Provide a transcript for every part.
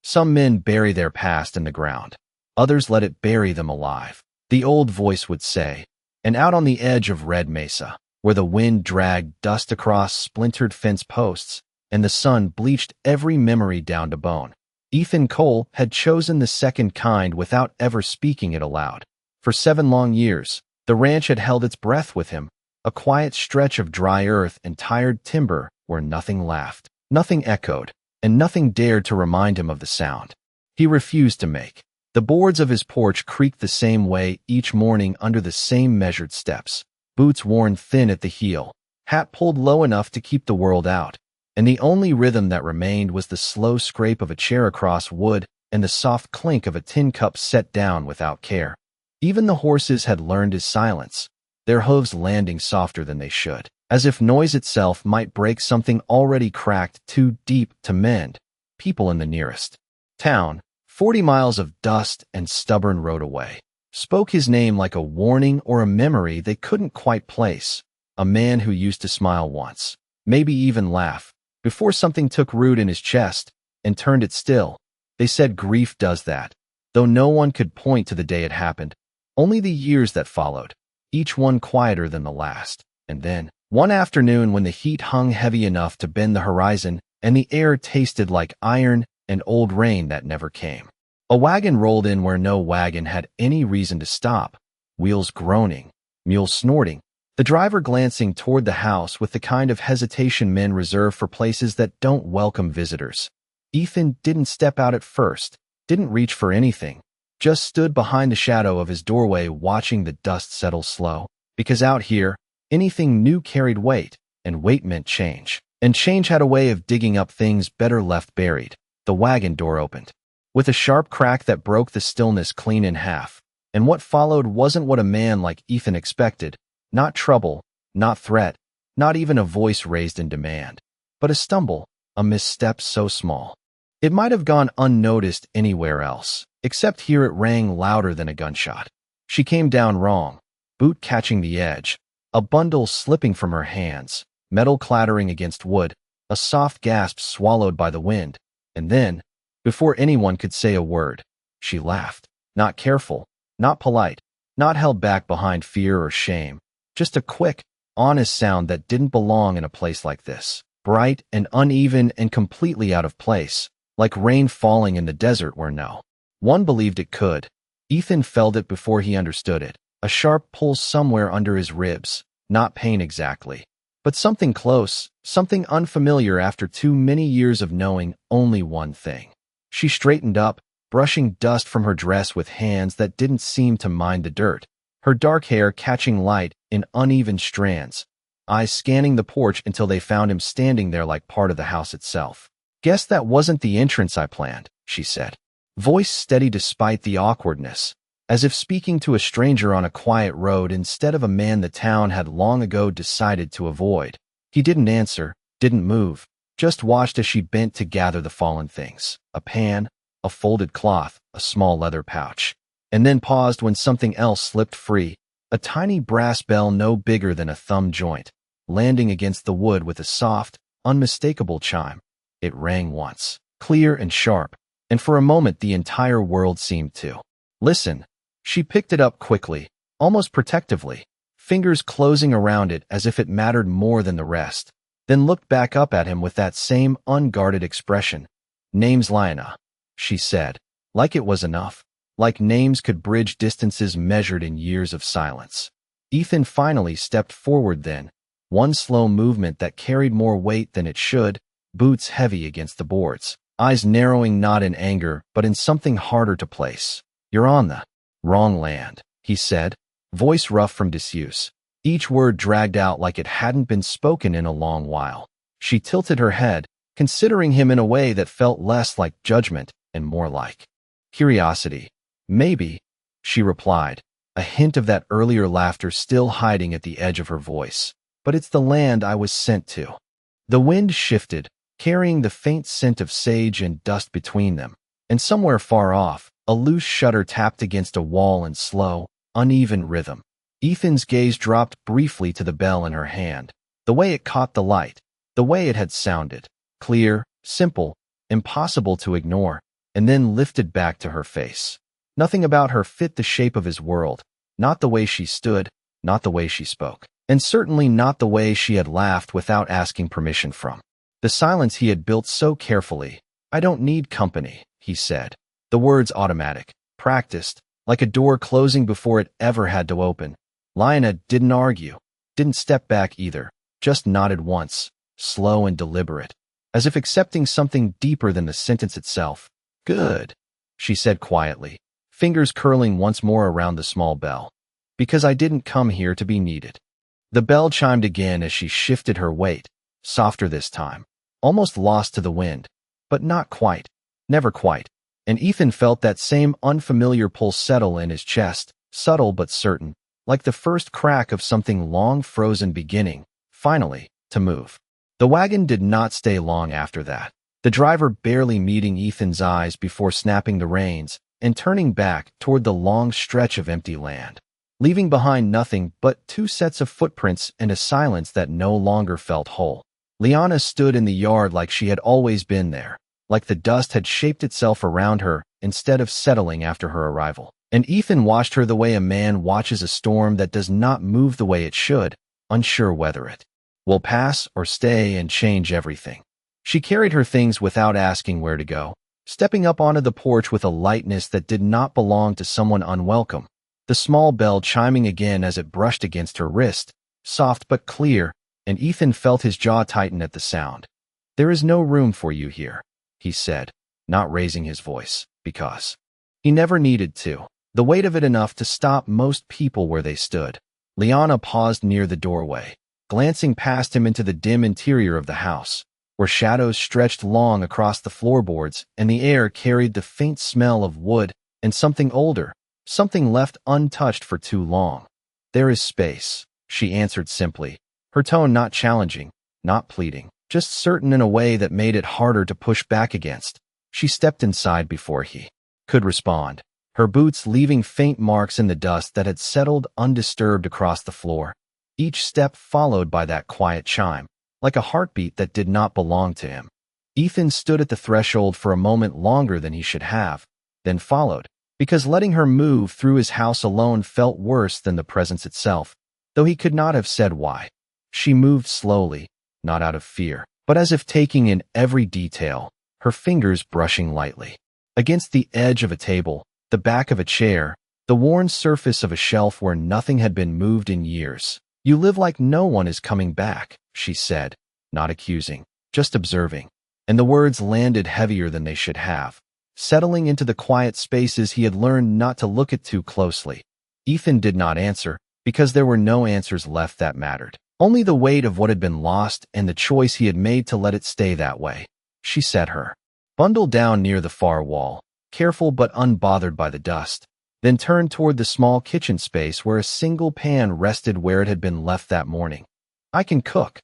Some men bury their past in the ground. Others let it bury them alive, the old voice would say. And out on the edge of Red Mesa, where the wind dragged dust across splintered fence posts, and the sun bleached every memory down to bone, Ethan Cole had chosen the second kind without ever speaking it aloud. For 7 long years, the ranch had held its breath with him, a quiet stretch of dry earth and tired timber where nothing laughed, nothing echoed, and nothing dared to remind him of the sound he refused to make. The boards of his porch creaked the same way each morning under the same measured steps, boots worn thin at the heel, hat pulled low enough to keep the world out, and the only rhythm that remained was the slow scrape of a chair across wood and the soft clink of a tin cup set down without care. Even the horses had learned his silence, their hooves landing softer than they should, as if noise itself might break something already cracked too deep to mend. People in the nearest town, 40 miles of dust and stubborn road away, spoke his name like a warning or a memory they couldn't quite place. A man who used to smile once, maybe even laugh, before something took root in his chest and turned it still. They said grief does that, though no one could point to the day it happened, only the years that followed, each one quieter than the last. And then, one afternoon when the heat hung heavy enough to bend the horizon and the air tasted like iron and old rain that never came, a wagon rolled in where no wagon had any reason to stop, wheels groaning, mules snorting, the driver glancing toward the house with the kind of hesitation men reserve for places that don't welcome visitors. Ethan didn't step out at first, didn't reach for anything, just stood behind the shadow of his doorway watching the dust settle slow, because out here, anything new carried weight, and weight meant change. And change had a way of digging up things better left buried. The wagon door opened, with a sharp crack that broke the stillness clean in half, and what followed wasn't what a man like Ethan expected. Not trouble, not threat, not even a voice raised in demand, but a stumble, a misstep so small it might have gone unnoticed anywhere else, except here it rang louder than a gunshot. She came down wrong, boot catching the edge, a bundle slipping from her hands, metal clattering against wood, a soft gasp swallowed by the wind, and then, before anyone could say a word, she laughed. Not careful, not polite, not held back behind fear or shame, just a quick, honest sound that didn't belong in a place like this, bright and uneven and completely out of place, like rain falling in the desert where no one believed it could. Ethan felt it before he understood it, a sharp pull somewhere under his ribs, not pain exactly, but something close, something unfamiliar after too many years of knowing only one thing. She straightened up, brushing dust from her dress with hands that didn't seem to mind the dirt, her dark hair catching light in uneven strands, eyes scanning the porch until they found him standing there like part of the house itself. "Guess that wasn't the entrance I planned," she said, voice steady despite the awkwardness, as if speaking to a stranger on a quiet road instead of a man the town had long ago decided to avoid. He didn't answer, didn't move, just watched as she bent to gather the fallen things, a pan, a folded cloth, a small leather pouch, and then paused when something else slipped free, a tiny brass bell no bigger than a thumb joint, landing against the wood with a soft, unmistakable chime. It rang once, clear and sharp, and for a moment the entire world seemed to listen. She picked it up quickly, almost protectively, fingers closing around it as if it mattered more than the rest, then looked back up at him with that same unguarded expression. "Name's Lyanna," she said, like it was enough, like names could bridge distances measured in years of silence. Ethan finally stepped forward then, one slow movement that carried more weight than it should, boots heavy against the boards, eyes narrowing not in anger but in something harder to place. "You're on the wrong land," he said, voice rough from disuse, each word dragged out like it hadn't been spoken in a long while. She tilted her head, considering him in a way that felt less like judgment and more like curiosity. "Maybe," she replied, a hint of that earlier laughter still hiding at the edge of her voice. "But it's the land I was sent to." The wind shifted, carrying the faint scent of sage and dust between them, and somewhere far off, a loose shutter tapped against a wall in slow, uneven rhythm. Ethan's gaze dropped briefly to the bell in her hand, the way it caught the light, the way it had sounded, clear, simple, impossible to ignore, and then lifted back to her face. Nothing about her fit the shape of his world, not the way she stood, not the way she spoke, and certainly not the way she had laughed without asking permission from. The silence he had built so carefully. "I don't need company," he said. The words automatic, practiced, like a door closing before it ever had to open. Lina didn't argue, didn't step back either, just nodded once, slow and deliberate, as if accepting something deeper than the sentence itself. "Good," she said quietly, fingers curling once more around the small bell. "Because I didn't come here to be needed." The bell chimed again as she shifted her weight, softer this time, almost lost to the wind, but not quite, never quite, and Ethan felt that same unfamiliar pulse settle in his chest, subtle but certain, like the first crack of something long frozen beginning, finally, to move. The wagon did not stay long after that, the driver barely meeting Ethan's eyes before snapping the reins and turning back toward the long stretch of empty land, leaving behind nothing but 2 sets of footprints and a silence that no longer felt whole. Liana stood in the yard like she had always been there, like the dust had shaped itself around her instead of settling after her arrival. And Ethan watched her the way a man watches a storm that does not move the way it should, unsure whether it will pass or stay and change everything. She carried her things without asking where to go, stepping up onto the porch with a lightness that did not belong to someone unwelcome. The small bell chiming again as it brushed against her wrist, soft but clear, and Ethan felt his jaw tighten at the sound. "There is no room for you here," he said, not raising his voice, because he never needed to. The weight of it enough to stop most people where they stood. Liana paused near the doorway, glancing past him into the dim interior of the house, where shadows stretched long across the floorboards and the air carried the faint smell of wood and something older, something left untouched for too long. "There is space," she answered simply, her tone not challenging, not pleading, just certain in a way that made it harder to push back against. She stepped inside before he could respond, her boots leaving faint marks in the dust that had settled undisturbed across the floor, each step followed by that quiet chime, like a heartbeat that did not belong to him. Ethan stood at the threshold for a moment longer than he should have, then followed, because letting her move through his house alone felt worse than the presence itself, though he could not have said why. She moved slowly, not out of fear, but as if taking in every detail, her fingers brushing lightly against the edge of a table, the back of a chair, the worn surface of a shelf where nothing had been moved in years. "You live like no one is coming back," she said, not accusing, just observing, and the words landed heavier than they should have, settling into the quiet spaces he had learned not to look at too closely. Ethan did not answer, because there were no answers left that mattered. Only the weight of what had been lost and the choice he had made to let it stay that way. She set her bundle down near the far wall, careful but unbothered by the dust, then turned toward the small kitchen space where a single pan rested where it had been left that morning. "I can cook,"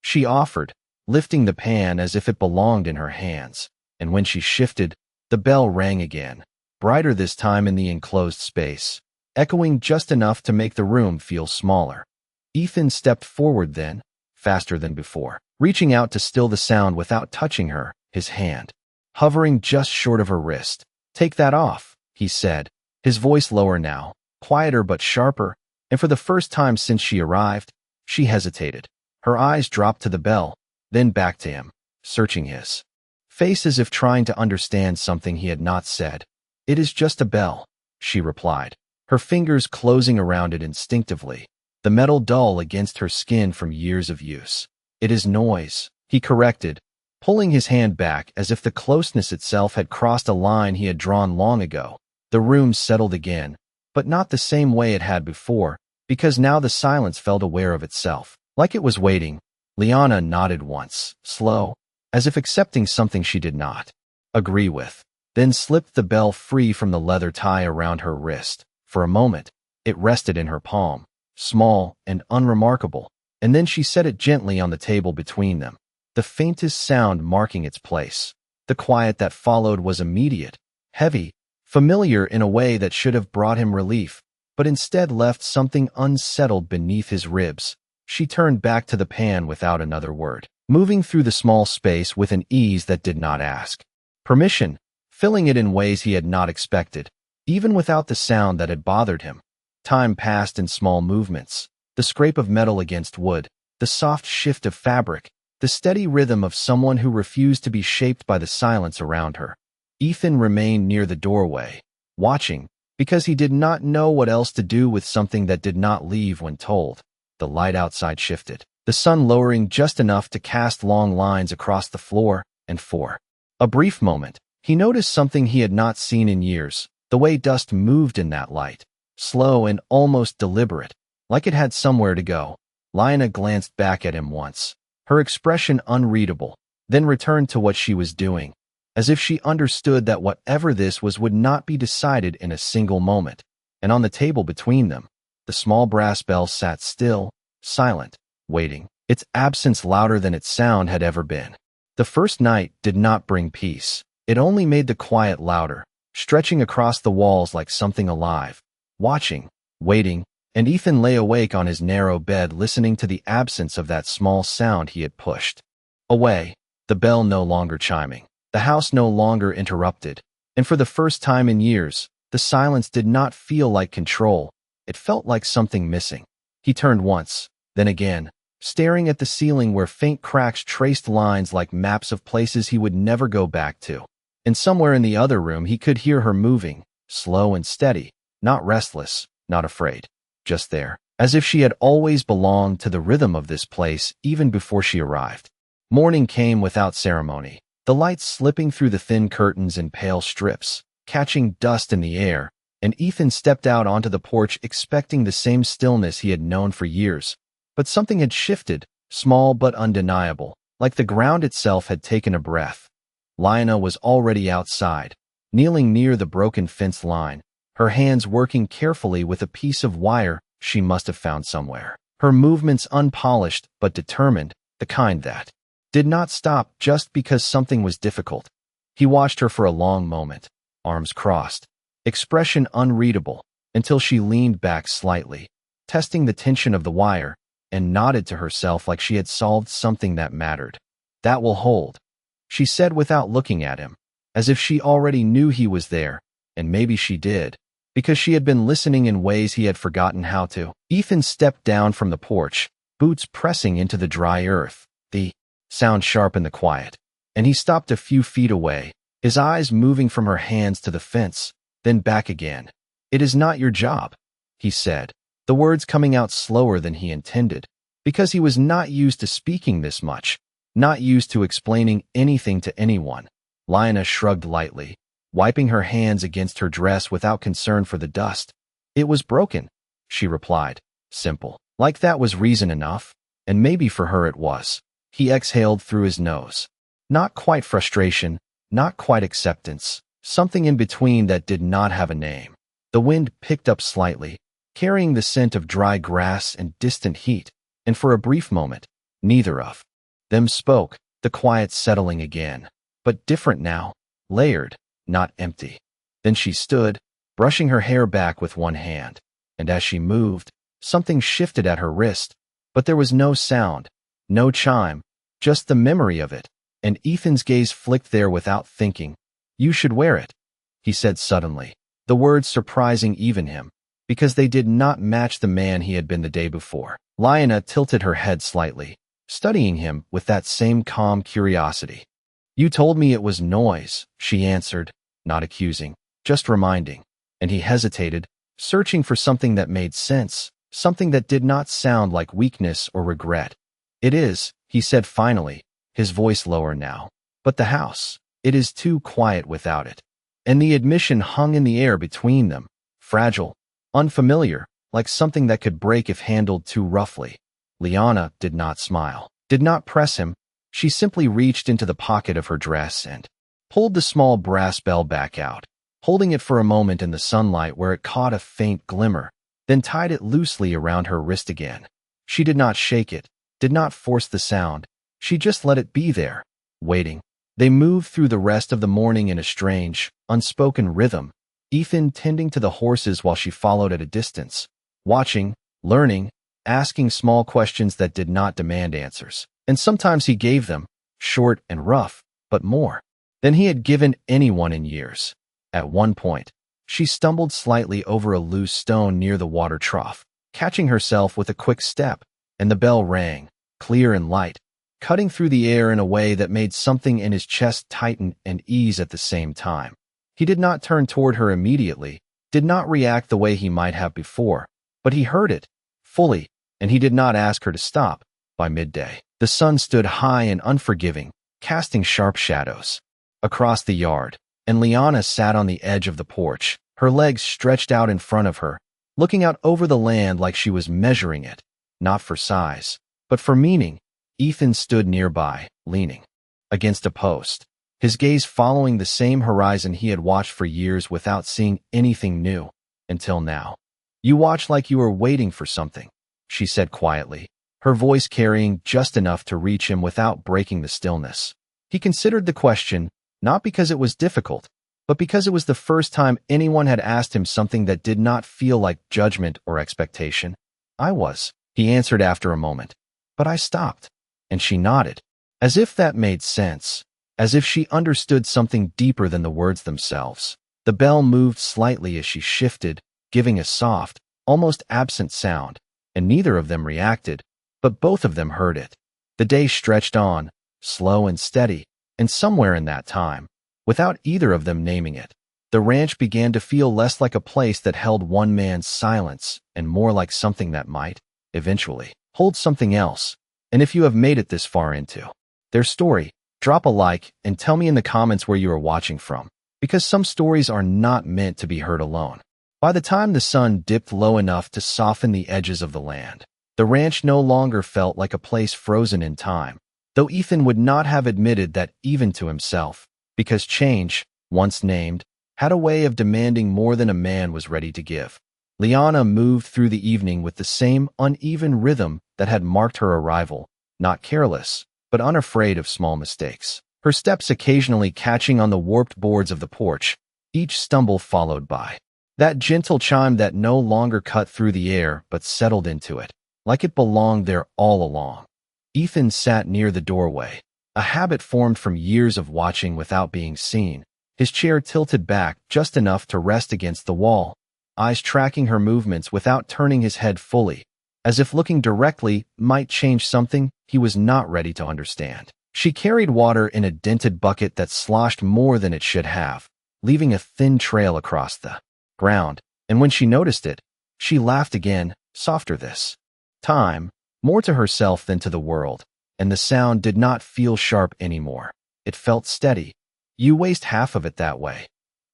she offered, lifting the pan as if it belonged in her hands, and when she shifted, the bell rang again, brighter this time in the enclosed space, echoing just enough to make the room feel smaller. Ethan stepped forward then, faster than before, reaching out to still the sound without touching her, his hand hovering just short of her wrist. "Take that off," he said, his voice lower now, quieter but sharper, and for the first time since she arrived, she hesitated. Her eyes dropped to the bell, then back to him, searching his face as if trying to understand something he had not said. "It is just a bell," she replied, her fingers closing around it instinctively, the metal dull against her skin from years of use. "It is noise," he corrected, pulling his hand back as if the closeness itself had crossed a line he had drawn long ago. The room settled again, but not the same way it had before, because now the silence felt aware of itself, like it was waiting. Liana nodded once, slow, as if accepting something she did not agree with, then slipped the bell free from the leather tie around her wrist. For a moment, it rested in her palm, small and unremarkable, and then she set it gently on the table between them, the faintest sound marking its place. The quiet that followed was immediate, heavy, familiar in a way that should have brought him relief, but instead left something unsettled beneath his ribs. She turned back to the pan without another word, moving through the small space with an ease that did not ask permission, filling it in ways he had not expected, even without the sound that had bothered him. Time passed in small movements, the scrape of metal against wood, the soft shift of fabric, the steady rhythm of someone who refused to be shaped by the silence around her. Ethan remained near the doorway, watching, because he did not know what else to do with something that did not leave when told. The light outside shifted, the sun lowering just enough to cast long lines across the floor, and for a brief moment, he noticed something he had not seen in years, the way dust moved in that light, slow and almost deliberate, like it had somewhere to go. Lyanna glanced back at him once, her expression unreadable, then returned to what she was doing, as if she understood that whatever this was would not be decided in a single moment. And on the table between them, the small brass bell sat still, silent, waiting, its absence louder than its sound had ever been. The first night did not bring peace. It only made the quiet louder, stretching across the walls like something alive, watching, waiting, and Ethan lay awake on his narrow bed listening to the absence of that small sound he had pushed away, the bell no longer chiming, the house no longer interrupted, and for the first time in years, the silence did not feel like control, it felt like something missing. He turned once, then again, staring at the ceiling where faint cracks traced lines like maps of places he would never go back to. And somewhere in the other room he could hear her moving, slow and steady, not restless, not afraid, just there, as if she had always belonged to the rhythm of this place even before she arrived. Morning came without ceremony, the light slipping through the thin curtains in pale strips, catching dust in the air, and Ethan stepped out onto the porch expecting the same stillness he had known for years. But something had shifted, small but undeniable, like the ground itself had taken a breath. Lyanna was already outside, kneeling near the broken fence line, her hands working carefully with a piece of wire she must have found somewhere. Her movements unpolished but determined, the kind that did not stop just because something was difficult. He watched her for a long moment, arms crossed, expression unreadable, until she leaned back slightly, testing the tension of the wire, and nodded to herself like she had solved something that mattered. "That will hold," she said without looking at him, as if she already knew he was there, and maybe she did, because she had been listening in ways he had forgotten how to. Ethan stepped down from the porch, boots pressing into the dry earth, the sound sharp in the quiet, and he stopped a few feet away, his eyes moving from her hands to the fence, then back again. "It is not your job," he said, the words coming out slower than he intended, because he was not used to speaking this much, not used to explaining anything to anyone. Lyanna shrugged lightly, wiping her hands against her dress without concern for the dust. "It was broken," she replied, simple. Like that was reason enough, and maybe for her it was. He exhaled through his nose. Not quite frustration, not quite acceptance, something in between that did not have a name. The wind picked up slightly, carrying the scent of dry grass and distant heat, and for a brief moment, neither of them spoke, the quiet settling again, but different now, layered, not empty. Then she stood, brushing her hair back with one hand, and as she moved, something shifted at her wrist, but there was no sound, no chime, just the memory of it, and Ethan's gaze flicked there without thinking. "You should wear it," he said suddenly, the words surprising even him, because they did not match the man he had been the day before. Lyanna tilted her head slightly, studying him with that same calm curiosity. "You told me it was noise," she answered, not accusing, just reminding, and he hesitated, searching for something that made sense, something that did not sound like weakness or regret. "It is," he said finally, his voice lower now, "but the house, it is too quiet without it." And the admission hung in the air between them, fragile, unfamiliar, like something that could break if handled too roughly. Lyanna did not smile, did not press him. She simply reached into the pocket of her dress and pulled the small brass bell back out, holding it for a moment in the sunlight where it caught a faint glimmer, then tied it loosely around her wrist again. She did not shake it, did not force the sound. She just let it be there, waiting. They moved through the rest of the morning in a strange, unspoken rhythm, Ethan tending to the horses while she followed at a distance, watching, learning, asking small questions that did not demand answers. And sometimes he gave them, short and rough, but more than he had given anyone in years. At one point, she stumbled slightly over a loose stone near the water trough, catching herself with a quick step, and the bell rang, clear and light, cutting through the air in a way that made something in his chest tighten and ease at the same time. He did not turn toward her immediately, did not react the way he might have before, but he heard it, fully, and he did not ask her to stop. By midday, the sun stood high and unforgiving, casting sharp shadows across the yard, and Liana sat on the edge of the porch, her legs stretched out in front of her, looking out over the land like she was measuring it, not for size, but for meaning. Ethan stood nearby, leaning against a post, his gaze following the same horizon he had watched for years without seeing anything new, until now. "You watch like you were waiting for something," she said quietly, her voice carrying just enough to reach him without breaking the stillness. He considered the question, not because it was difficult, but because it was the first time anyone had asked him something that did not feel like judgment or expectation. "I was," he answered after a moment. "But I stopped." And she nodded, as if that made sense, as if she understood something deeper than the words themselves. The bell moved slightly as she shifted, giving a soft, almost absent sound, and neither of them reacted, but both of them heard it. The day stretched on, slow and steady, and somewhere in that time, without either of them naming it, the ranch began to feel less like a place that held one man's silence and more like something that might, eventually, hold something else. And if you have made it this far into their story, drop a like and tell me in the comments where you are watching from, because some stories are not meant to be heard alone. By the time the sun dipped low enough to soften the edges of the land, the ranch no longer felt like a place frozen in time, though Ethan would not have admitted that even to himself, because change, once named, had a way of demanding more than a man was ready to give. Liana moved through the evening with the same uneven rhythm that had marked her arrival, not careless, but unafraid of small mistakes. Her steps occasionally catching on the warped boards of the porch, each stumble followed by that gentle chime that no longer cut through the air but settled into it, like it belonged there all along. Ethan sat near the doorway, a habit formed from years of watching without being seen, his chair tilted back just enough to rest against the wall, eyes tracking her movements without turning his head fully, as if looking directly might change something he was not ready to understand. She carried water in a dented bucket that sloshed more than it should have, leaving a thin trail across the ground, and when she noticed it, she laughed again, softer this time, more to herself than to the world, and the sound did not feel sharp anymore. It felt steady. "You waste half of it that way,"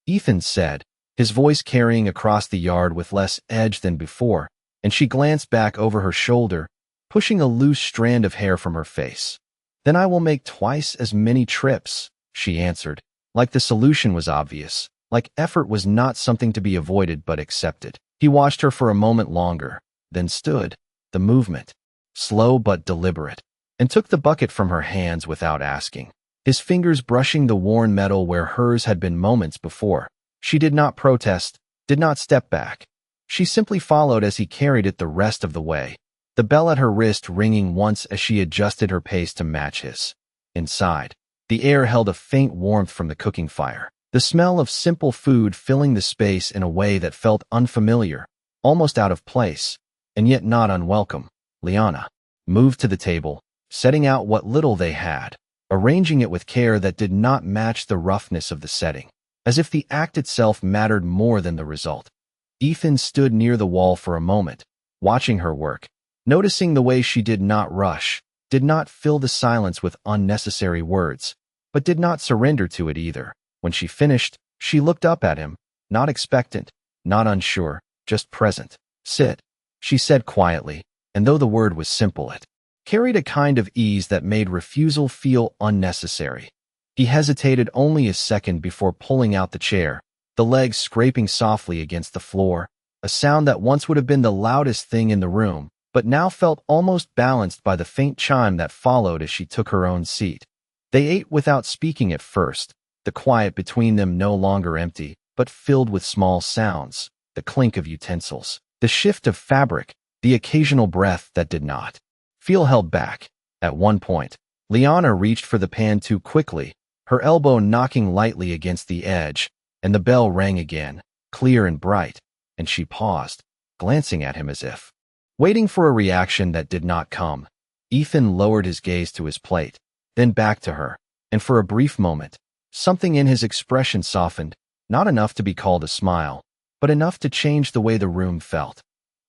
Ethan said, his voice carrying across the yard with less edge than before, and she glanced back over her shoulder, pushing a loose strand of hair from her face. "Then I will make twice as many trips," she answered, like the solution was obvious, like effort was not something to be avoided but accepted. He watched her for a moment longer, then stood, the movement, slow but deliberate, and took the bucket from her hands without asking, his fingers brushing the worn metal where hers had been moments before. She did not protest, did not step back. She simply followed as he carried it the rest of the way, the bell at her wrist ringing once as she adjusted her pace to match his. Inside, the air held a faint warmth from the cooking fire, the smell of simple food filling the space in a way that felt unfamiliar, almost out of place, and yet not unwelcome. Liana moved to the table, setting out what little they had, arranging it with care that did not match the roughness of the setting, as if the act itself mattered more than the result. Ethan stood near the wall for a moment, watching her work, noticing the way she did not rush, did not fill the silence with unnecessary words, but did not surrender to it either. When she finished, she looked up at him, not expectant, not unsure, just present. "Sit," she said quietly, and though the word was simple, it carried a kind of ease that made refusal feel unnecessary. He hesitated only a second before pulling out the chair, the legs scraping softly against the floor, a sound that once would have been the loudest thing in the room, but now felt almost balanced by the faint chime that followed as she took her own seat. They ate without speaking at first, the quiet between them no longer empty, but filled with small sounds, the clink of utensils, the shift of fabric, the occasional breath that did not feel held back. At one point, Liana reached for the pan too quickly, her elbow knocking lightly against the edge, and the bell rang again, clear and bright, and she paused, glancing at him as if waiting for a reaction that did not come. Ethan lowered his gaze to his plate, then back to her, and for a brief moment, something in his expression softened, not enough to be called a smile, but enough to change the way the room felt.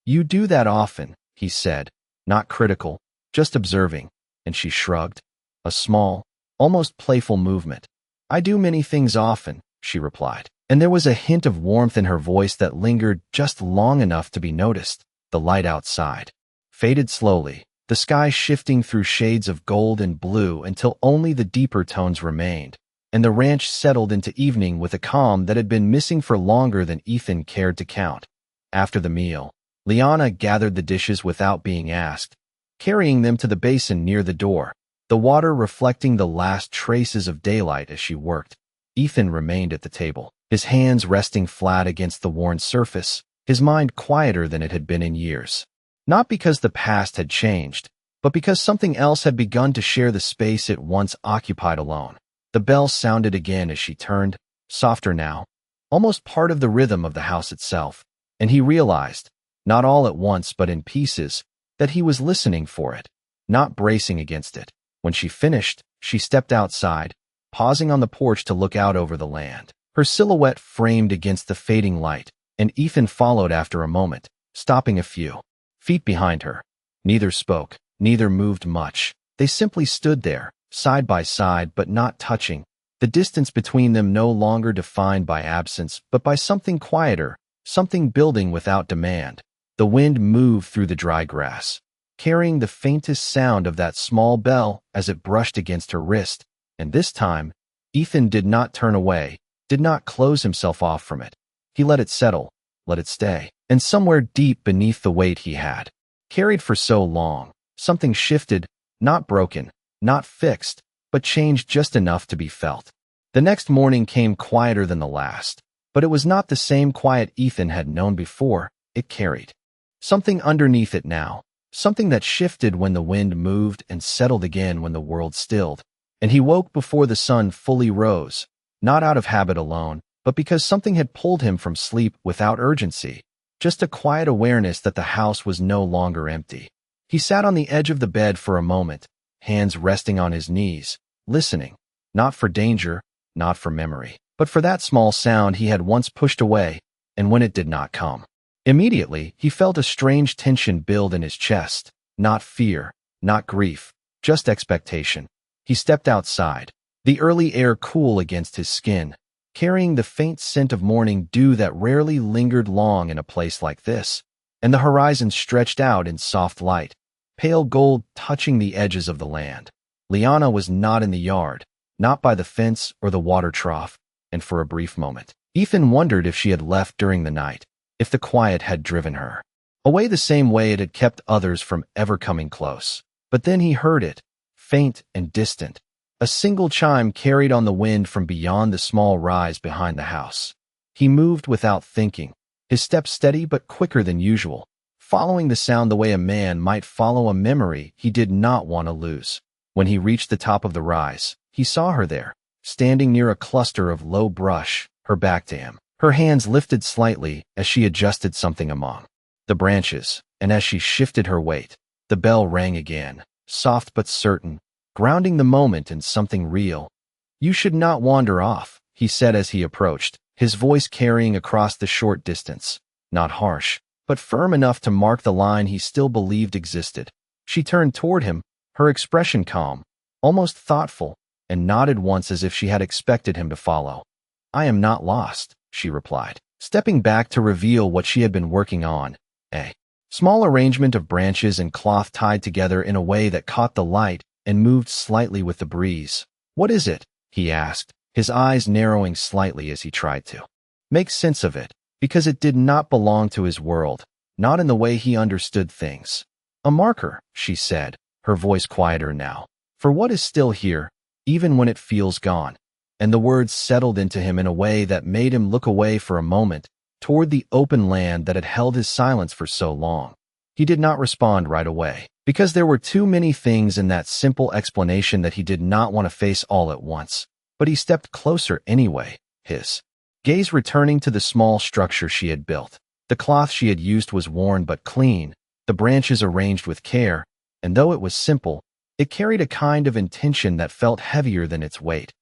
"You do that often," he said, not critical, just observing, and she shrugged. A small, almost playful movement. "I do many things often," she replied, and there was a hint of warmth in her voice that lingered just long enough to be noticed. The light outside faded slowly, the sky shifting through shades of gold and blue until only the deeper tones remained, and the ranch settled into evening with a calm that had been missing for longer than Ethan cared to count. After the meal, Liana gathered the dishes without being asked, carrying them to the basin near the door, the water reflecting the last traces of daylight as she worked. Ethan remained at the table, his hands resting flat against the worn surface, his mind quieter than it had been in years. Not because the past had changed, but because something else had begun to share the space it once occupied alone. The bell sounded again as she turned, softer now, almost part of the rhythm of the house itself, and he realized, not all at once but in pieces, that he was listening for it, not bracing against it. When she finished, she stepped outside, pausing on the porch to look out over the land, her silhouette framed against the fading light, and Ethan followed after a moment, stopping a few feet behind her. Neither spoke, neither moved much. They simply stood there, side by side but not touching, the distance between them no longer defined by absence but by something quieter, something building without demand. The wind moved through the dry grass, carrying the faintest sound of that small bell as it brushed against her wrist, and this time, Ethan did not turn away, did not close himself off from it. He let it settle, let it stay, and somewhere deep beneath the weight he had carried for so long, something shifted, not broken, not fixed, but changed just enough to be felt. The next morning came quieter than the last, but it was not the same quiet Ethan had known before. It carried something underneath it now, something that shifted when the wind moved and settled again when the world stilled, and he woke before the sun fully rose, not out of habit alone, but because something had pulled him from sleep without urgency, just a quiet awareness that the house was no longer empty. He sat on the edge of the bed for a moment, hands resting on his knees, listening, not for danger, not for memory, but for that small sound he had once pushed away, and when it did not come. Immediately, he felt a strange tension build in his chest, not fear, not grief, just expectation. He stepped outside, the early air cool against his skin, carrying the faint scent of morning dew that rarely lingered long in a place like this, and the horizon stretched out in soft light, pale gold touching the edges of the land. Liana was not in the yard, not by the fence or the water trough, and for a brief moment, Ethan wondered if she had left during the night, if the quiet had driven her away the same way it had kept others from ever coming close. But then he heard it, faint and distant, a single chime carried on the wind from beyond the small rise behind the house. He moved without thinking, his steps steady but quicker than usual, following the sound the way a man might follow a memory he did not want to lose. When he reached the top of the rise, he saw her there, standing near a cluster of low brush, her back to him, her hands lifted slightly as she adjusted something among the branches, and as she shifted her weight, the bell rang again, soft but certain, grounding the moment in something real. "You should not wander off," he said as he approached, his voice carrying across the short distance, not harsh, but firm enough to mark the line he still believed existed. She turned toward him, her expression calm, almost thoughtful, and nodded once as if she had expected him to follow. "I am not lost," she replied, stepping back to reveal what she had been working on, a small arrangement of branches and cloth tied together in a way that caught the light and moved slightly with the breeze. "What is it?" he asked, his eyes narrowing slightly as he tried to make sense of it, because it did not belong to his world, not in the way he understood things. "A marker," she said, her voice quieter now, "for what is still here, even when it feels gone." And the words settled into him in a way that made him look away for a moment, toward the open land that had held his silence for so long. He did not respond right away, because there were too many things in that simple explanation that he did not want to face all at once. but he stepped closer anyway, his gaze returning to the small structure she had built. The cloth she had used was worn but clean, the branches arranged with care, and though it was simple, it carried a kind of intention that felt heavier than its weight.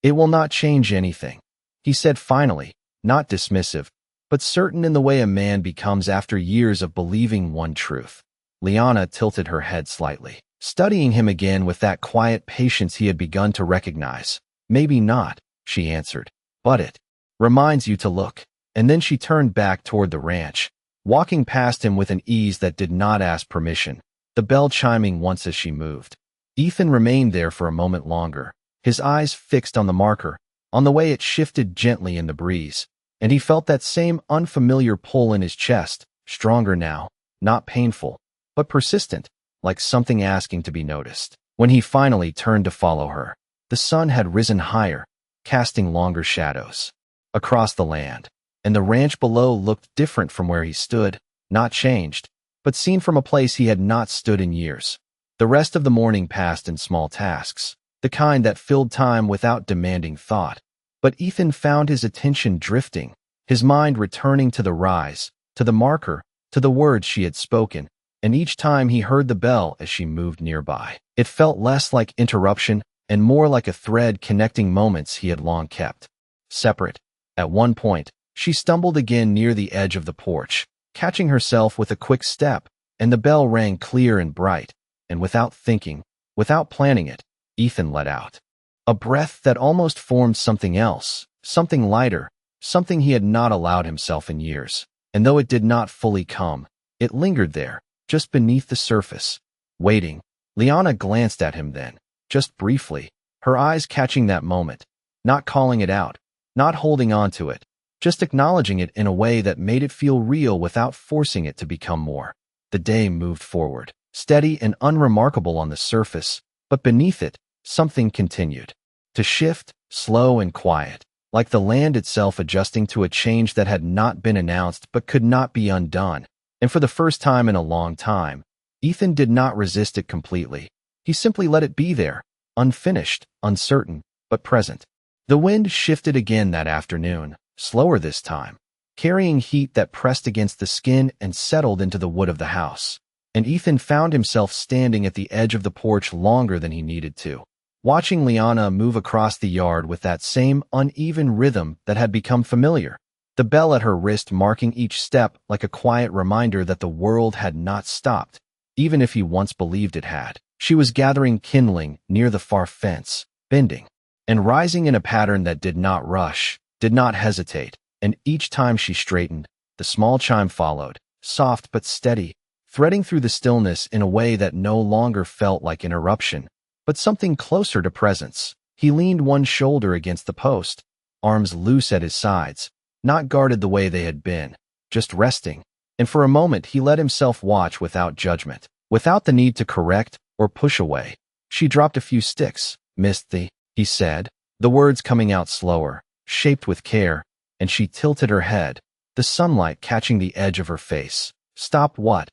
"It will not change anything," he said finally, not dismissive, but certain in the way a man becomes after years of believing one truth. Liana tilted her head slightly, studying him again with that quiet patience he had begun to recognize. "Maybe not," she answered, "but it reminds you to look." And then she turned back toward the ranch, walking past him with an ease that did not ask permission, the bell chiming once as she moved. Ethan remained there for a moment longer, his eyes fixed on the marker, on the way it shifted gently in the breeze, and he felt that same unfamiliar pull in his chest, stronger now, not painful, but persistent, like something asking to be noticed. When he finally turned to follow her, the sun had risen higher, casting longer shadows across the land, and the ranch below looked different from where he stood, not changed, but seen from a place he had not stood in years. The rest of the morning passed in small tasks, the kind that filled time without demanding thought. But Ethan found his attention drifting, his mind returning to the rise, to the marker, to the words she had spoken, and each time he heard the bell as she moved nearby, it felt less like interruption and more like a thread connecting moments he had long kept separate. At one point, she stumbled again near the edge of the porch, catching herself with a quick step, and the bell rang clear and bright, and without thinking, without planning it, Ethan let out a breath that almost formed something else, something lighter, something he had not allowed himself in years. And though it did not fully come, it lingered there, just beneath the surface, waiting. Liana glanced at him then, just briefly, her eyes catching that moment, not calling it out, not holding on to it, just acknowledging it in a way that made it feel real without forcing it to become more. The day moved forward, steady and unremarkable on the surface, but beneath it, something continued to shift, slow and quiet, like the land itself adjusting to a change that had not been announced but could not be undone. And for the first time in a long time, Ethan did not resist it completely. He simply let it be there, unfinished, uncertain, but present. The wind shifted again that afternoon, slower this time, carrying heat that pressed against the skin and settled into the wood of the house. And Ethan found himself standing at the edge of the porch longer than he needed to, watching Liana move across the yard with that same uneven rhythm that had become familiar, the bell at her wrist marking each step like a quiet reminder that the world had not stopped, even if he once believed it had. She was gathering kindling near the far fence, bending and rising in a pattern that did not rush, did not hesitate, and each time she straightened, the small chime followed, soft but steady, threading through the stillness in a way that no longer felt like interruption, but something closer to presence. He leaned one shoulder against the post, arms loose at his sides, not guarded the way they had been, just resting, and for a moment he let himself watch without judgment, without the need to correct or push away. She dropped a few sticks, "Missed thee," he said, the words coming out slower, shaped with care, and she tilted her head, the sunlight catching the edge of her face. "Stop what?"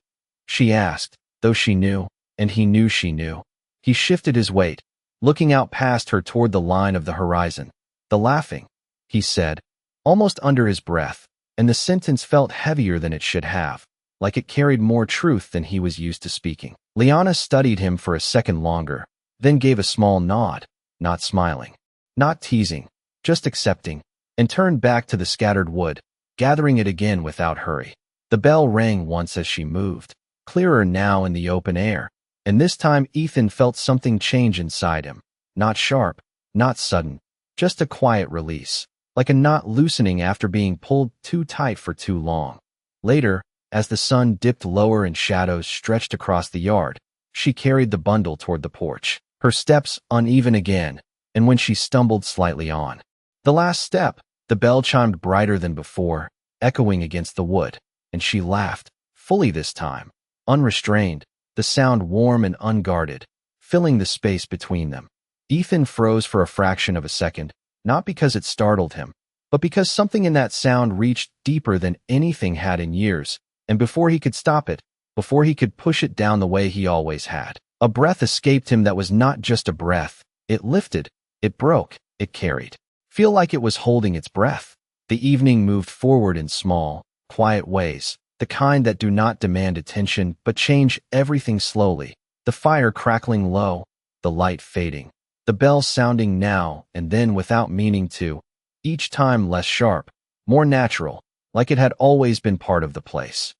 she asked, though she knew, and he knew she knew. He shifted his weight, looking out past her toward the line of the horizon. "The laughing," he said, almost under his breath, and the sentence felt heavier than it should have, like it carried more truth than he was used to speaking. Liana studied him for a second longer, then gave a small nod, not smiling, not teasing, just accepting, and turned back to the scattered wood, gathering it again without hurry. The bell rang once as she moved, clearer now in the open air, and this time Ethan felt something change inside him, not sharp, not sudden, just a quiet release, like a knot loosening after being pulled too tight for too long. Later, as the sun dipped lower and shadows stretched across the yard, she carried the bundle toward the porch, her steps uneven again, and when she stumbled slightly on the last step, the bell chimed brighter than before, echoing against the wood, and she laughed, fully this time, unrestrained, the sound warm and unguarded, filling the space between them. Ethan froze for a fraction of a second, not because it startled him, but because something in that sound reached deeper than anything had in years, and before he could stop it, before he could push it down the way he always had, a breath escaped him that was not just a breath. It lifted, it broke, it carried. Feel like it was holding its breath. The evening moved forward in small, quiet ways, the kind that do not demand attention but change everything slowly. The fire crackling low, the light fading, the bell sounding now and then without meaning to, each time less sharp, more natural, like it had always been part of the place.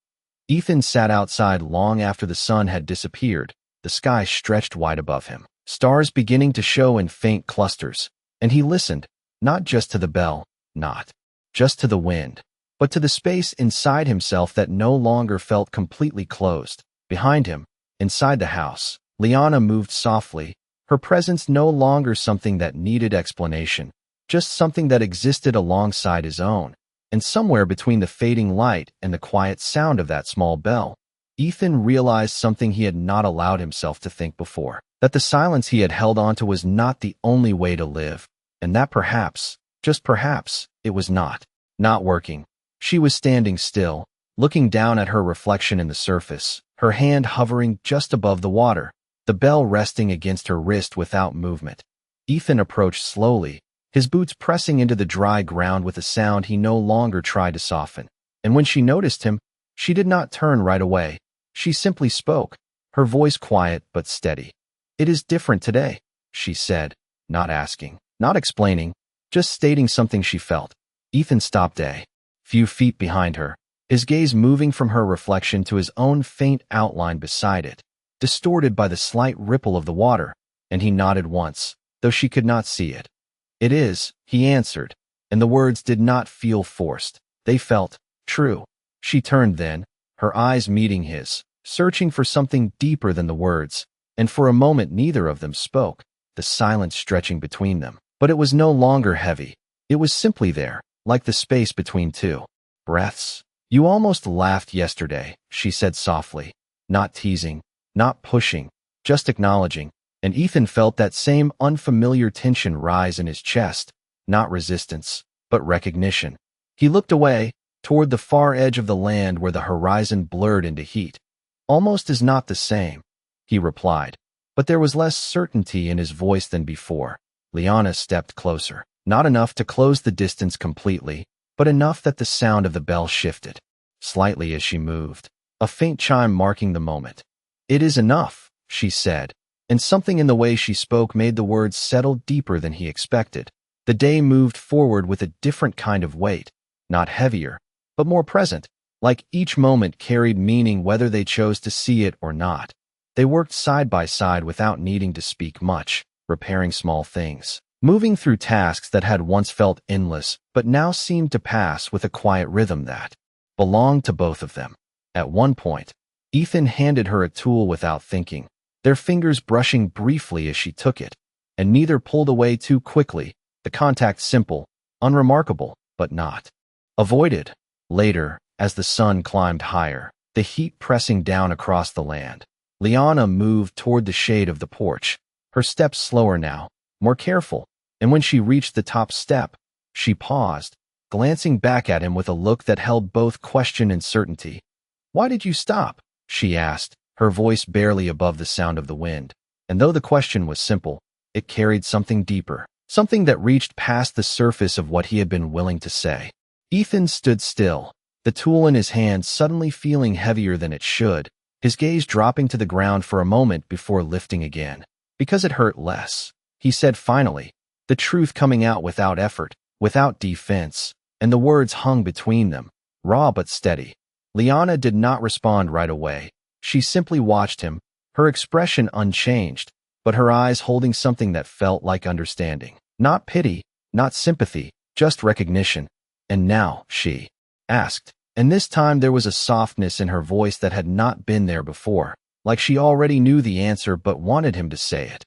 Ethan sat outside long after the sun had disappeared, the sky stretched wide above him, stars beginning to show in faint clusters, and he listened, not just to the bell, not just to the wind, but to the space inside himself that no longer felt completely closed. Behind him, inside the house, Liana moved softly, her presence no longer something that needed explanation, just something that existed alongside his own. And somewhere between the fading light and the quiet sound of that small bell, Ethan realized something he had not allowed himself to think before, that the silence he had held onto was not the only way to live, and that perhaps, just perhaps, it was not working. She was standing still, looking down at her reflection in the surface, her hand hovering just above the water, the bell resting against her wrist without movement. Ethan approached slowly, his boots pressing into the dry ground with a sound he no longer tried to soften. And when she noticed him, she did not turn right away. She simply spoke, her voice quiet but steady. "It is different today," she said, not asking, not explaining, just stating something she felt. Ethan stopped a few feet behind her, his gaze moving from her reflection to his own faint outline beside it, distorted by the slight ripple of the water, and he nodded once, though she could not see it. "It is," he answered, and the words did not feel forced. They felt true. She turned then, her eyes meeting his, searching for something deeper than the words, and for a moment neither of them spoke, the silence stretching between them. But it was no longer heavy. It was simply there, like the space between two breaths. "You almost laughed yesterday," she said softly, not teasing, not pushing, just acknowledging. And Ethan felt that same unfamiliar tension rise in his chest, not resistance, but recognition. He looked away, toward the far edge of the land where the horizon blurred into heat. "Almost is not the same," he replied, but there was less certainty in his voice than before. Liana stepped closer, not enough to close the distance completely, but enough that the sound of the bell shifted slightly as she moved, a faint chime marking the moment. "It is enough," she said. And something in the way she spoke made the words settle deeper than he expected. The day moved forward with a different kind of weight, not heavier, but more present, like each moment carried meaning whether they chose to see it or not. They worked side by side without needing to speak much, repairing small things, moving through tasks that had once felt endless but now seemed to pass with a quiet rhythm that belonged to both of them. At one point, Ethan handed her a tool without thinking, their fingers brushing briefly as she took it, and neither pulled away too quickly, the contact simple, unremarkable, but not avoided. Later, as the sun climbed higher, the heat pressing down across the land, Liana moved toward the shade of the porch, her steps slower now, more careful, and when she reached the top step, she paused, glancing back at him with a look that held both question and certainty. "Why did you stop?" she asked, her voice barely above the sound of the wind. And though the question was simple, it carried something deeper, something that reached past the surface of what he had been willing to say. Ethan stood still, the tool in his hand suddenly feeling heavier than it should, his gaze dropping to the ground for a moment before lifting again. "Because it hurt less," he said finally, the truth coming out without effort, without defense, and the words hung between them, raw but steady. Liana did not respond right away. She simply watched him, her expression unchanged, but her eyes holding something that felt like understanding. Not pity, not sympathy, just recognition. "And now," she asked, and this time there was a softness in her voice that had not been there before, like she already knew the answer but wanted him to say it.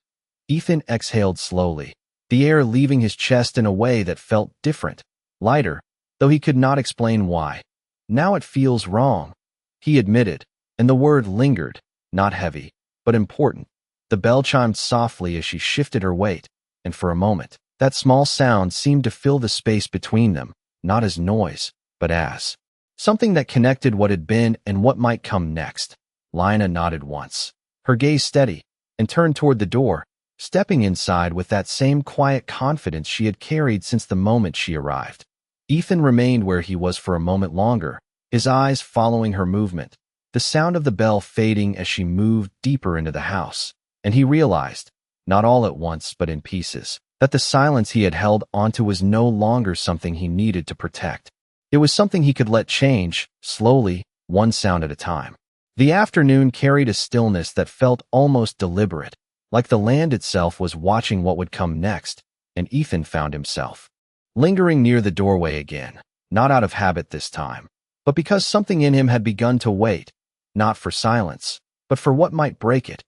Ethan exhaled slowly, the air leaving his chest in a way that felt different, lighter, though he could not explain why. "Now it feels wrong," he admitted, and the word lingered, not heavy, but important. The bell chimed softly as she shifted her weight, and for a moment, that small sound seemed to fill the space between them, not as noise, but as something that connected what had been and what might come next. Lina nodded once, her gaze steady, and turned toward the door, stepping inside with that same quiet confidence she had carried since the moment she arrived. Ethan remained where he was for a moment longer, his eyes following her movement, the sound of the bell fading as she moved deeper into the house, and he realized, not all at once but in pieces, that the silence he had held onto was no longer something he needed to protect. It was something he could let change, slowly, one sound at a time. The afternoon carried a stillness that felt almost deliberate, like the land itself was watching what would come next, and Ethan found himself lingering near the doorway again, not out of habit this time, but because something in him had begun to wait, not for silence, but for what might break it.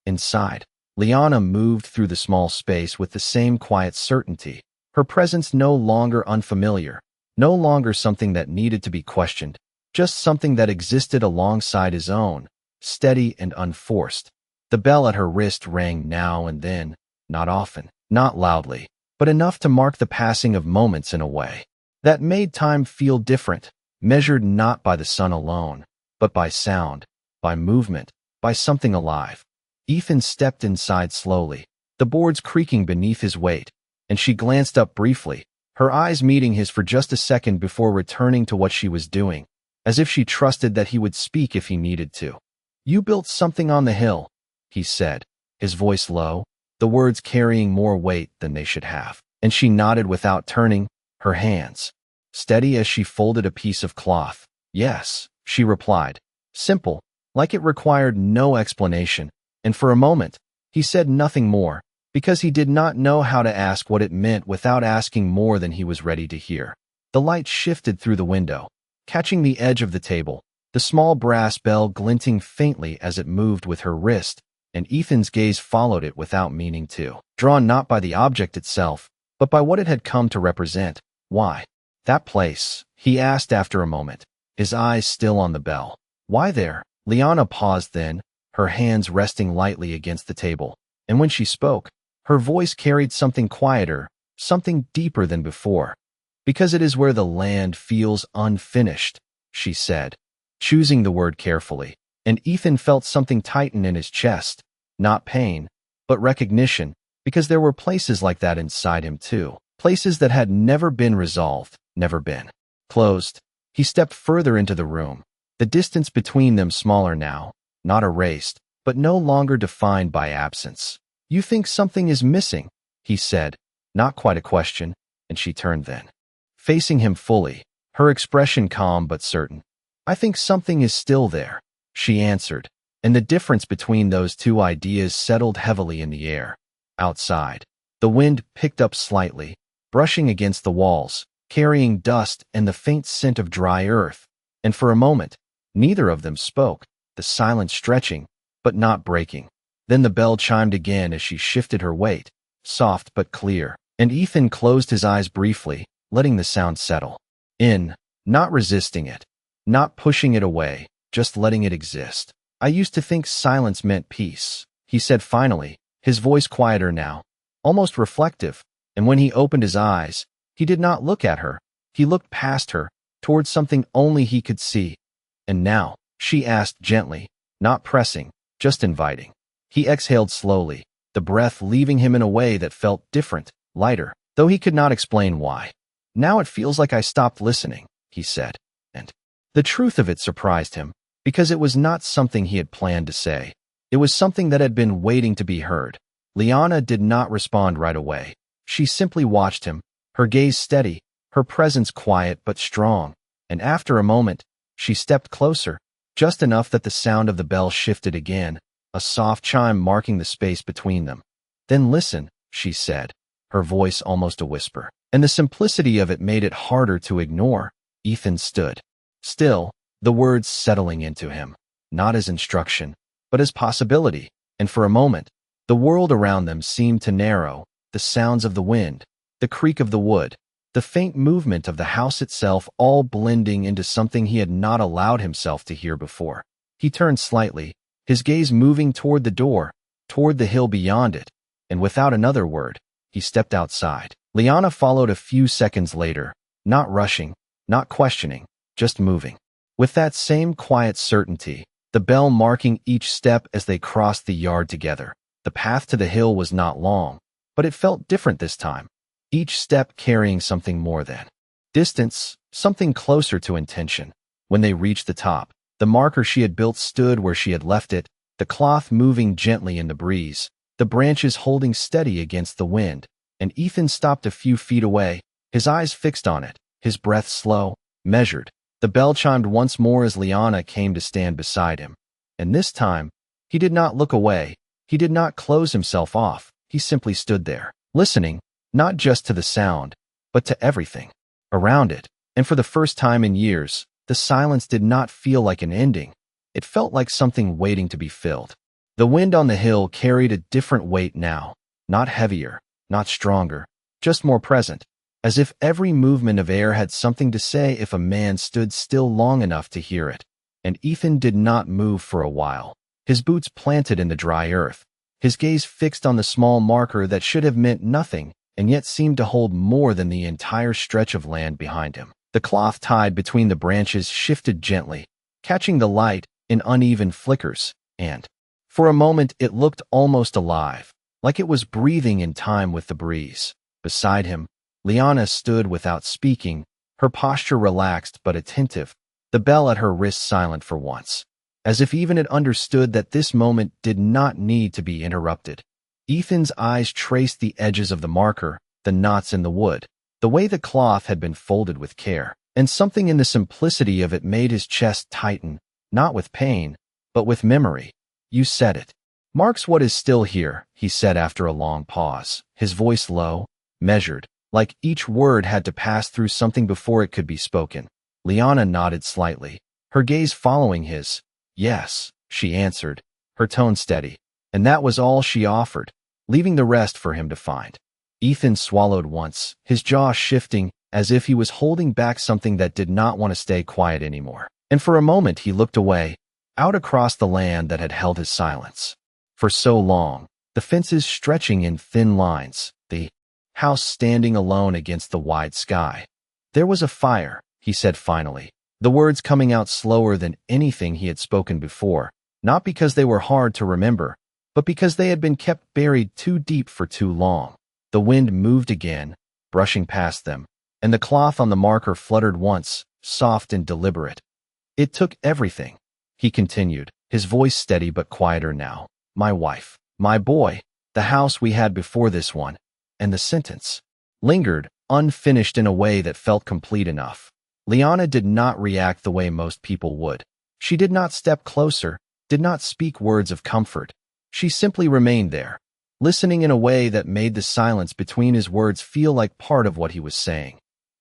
Inside, Liana moved through the small space with the same quiet certainty, her presence no longer unfamiliar, no longer something that needed to be questioned, just something that existed alongside his own, steady and unforced. The bell at her wrist rang now and then, not often, not loudly, but enough to mark the passing of moments in a way that made time feel different, measured not by the sun alone, but by sound, by movement, by something alive. Ethan stepped inside slowly, the boards creaking beneath his weight, and she glanced up briefly, her eyes meeting his for just a second before returning to what she was doing, as if she trusted that he would speak if he needed to. "You built something on the hill," he said, his voice low, the words carrying more weight than they should have, and she nodded without turning, her hands steady as she folded a piece of cloth. "Yes," she replied, simple, like it required no explanation, and for a moment, he said nothing more, because he did not know how to ask what it meant without asking more than he was ready to hear. The light shifted through the window, catching the edge of the table, the small brass bell glinting faintly as it moved with her wrist, and Ethan's gaze followed it without meaning to, drawn not by the object itself, but by what it had come to represent. "Why that place?" he asked after a moment, his eyes still on the bell. "Why there?" Liana paused then, her hands resting lightly against the table, and when she spoke, her voice carried something quieter, something deeper than before. "Because it is where the land feels unfinished," she said, choosing the word carefully, and Ethan felt something tighten in his chest, not pain, but recognition, because there were places like that inside him too, places that had never been resolved, never been closed. He stepped further into the room, the distance between them smaller now, not erased, but no longer defined by absence. "You think something is missing?" he said, not quite a question, and she turned then, facing him fully, her expression calm but certain. "I think something is still there," she answered, and the difference between those two ideas settled heavily in the air. Outside, the wind picked up slightly, brushing against the walls, carrying dust and the faint scent of dry earth, and for a moment, neither of them spoke, the silence stretching, but not breaking. Then the bell chimed again as she shifted her weight, soft but clear, and Ethan closed his eyes briefly, letting the sound settle in, not resisting it, not pushing it away, just letting it exist. "I used to think silence meant peace," he said finally, his voice quieter now, almost reflective, and when he opened his eyes, he did not look at her, he looked past her, towards something only he could see. "And now?" she asked gently, not pressing, just inviting. He exhaled slowly, the breath leaving him in a way that felt different, lighter, though he could not explain why. "Now it feels like I stopped listening," he said, and the truth of it surprised him, because it was not something he had planned to say. It was something that had been waiting to be heard. Liana did not respond right away. She simply watched him, her gaze steady, her presence quiet but strong, and after a moment, she stepped closer, just enough that the sound of the bell shifted again, a soft chime marking the space between them. "Then listen," she said, her voice almost a whisper, and the simplicity of it made it harder to ignore. Ethan stood still, the words settling into him, not as instruction, but as possibility, and for a moment, the world around them seemed to narrow, the sounds of the wind, the creak of the wood, the faint movement of the house itself all blending into something he had not allowed himself to hear before. He turned slightly, his gaze moving toward the door, toward the hill beyond it, and without another word, he stepped outside. Liana followed a few seconds later, not rushing, not questioning, just moving. With that same quiet certainty, the bell marking each step as they crossed the yard together. The path to the hill was not long, but it felt different this time, each step carrying something more than distance, something closer to intention. When they reached the top, the marker she had built stood where she had left it, the cloth moving gently in the breeze, the branches holding steady against the wind, and Ethan stopped a few feet away, his eyes fixed on it, his breath slow, measured. The bell chimed once more as Liana came to stand beside him. And this time, he did not look away, he did not close himself off, he simply stood there, listening, not just to the sound, but to everything around it. And for the first time in years, the silence did not feel like an ending. It felt like something waiting to be filled. The wind on the hill carried a different weight now, not heavier, not stronger, just more present, as if every movement of air had something to say if a man stood still long enough to hear it. And Ethan did not move for a while, his boots planted in the dry earth, his gaze fixed on the small marker that should have meant nothing and yet seemed to hold more than the entire stretch of land behind him. The cloth tied between the branches shifted gently, catching the light in uneven flickers, and for a moment it looked almost alive, like it was breathing in time with the breeze. Beside him, Liana stood without speaking, her posture relaxed but attentive, the bell at her wrist silent for once, as if even it understood that this moment did not need to be interrupted. Ethan's eyes traced the edges of the marker, the knots in the wood, the way the cloth had been folded with care, and something in the simplicity of it made his chest tighten, not with pain, but with memory. You said it. Marks what is still here, he said after a long pause, his voice low, measured, like each word had to pass through something before it could be spoken. Liana nodded slightly, her gaze following his. Yes, she answered, her tone steady, and that was all she offered, leaving the rest for him to find. Ethan swallowed once, his jaw shifting, as if he was holding back something that did not want to stay quiet anymore. And for a moment he looked away, out across the land that had held his silence. For so long, the fences stretching in thin lines, the house standing alone against the wide sky. There was a fire, he said finally, the words coming out slower than anything he had spoken before, not because they were hard to remember, but because they had been kept buried too deep for too long. The wind moved again, brushing past them, and the cloth on the marker fluttered once, soft and deliberate. It took everything, he continued, his voice steady but quieter now. My wife, my boy, the house we had before this one, and the sentence lingered, unfinished in a way that felt complete enough. Liana did not react the way most people would. She did not step closer, did not speak words of comfort. She simply remained there, listening in a way that made the silence between his words feel like part of what he was saying.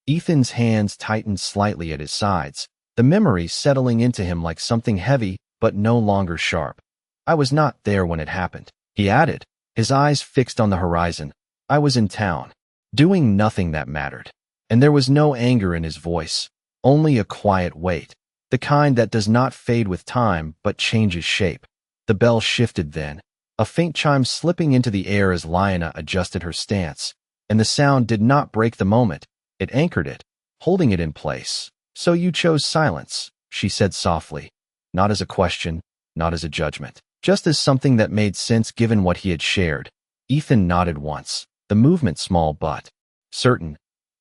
Ethan's hands tightened slightly at his sides, the memory settling into him like something heavy but no longer sharp. I was not there when it happened, he added, his eyes fixed on the horizon. I was in town, doing nothing that mattered. And there was no anger in his voice, only a quiet weight, the kind that does not fade with time but changes shape. The bell shifted then, a faint chime slipping into the air as Liana adjusted her stance, and the sound did not break the moment, it anchored it, holding it in place. So you chose silence, she said softly, not as a question, not as a judgment, just as something that made sense given what he had shared. Ethan nodded once, the movement small but certain.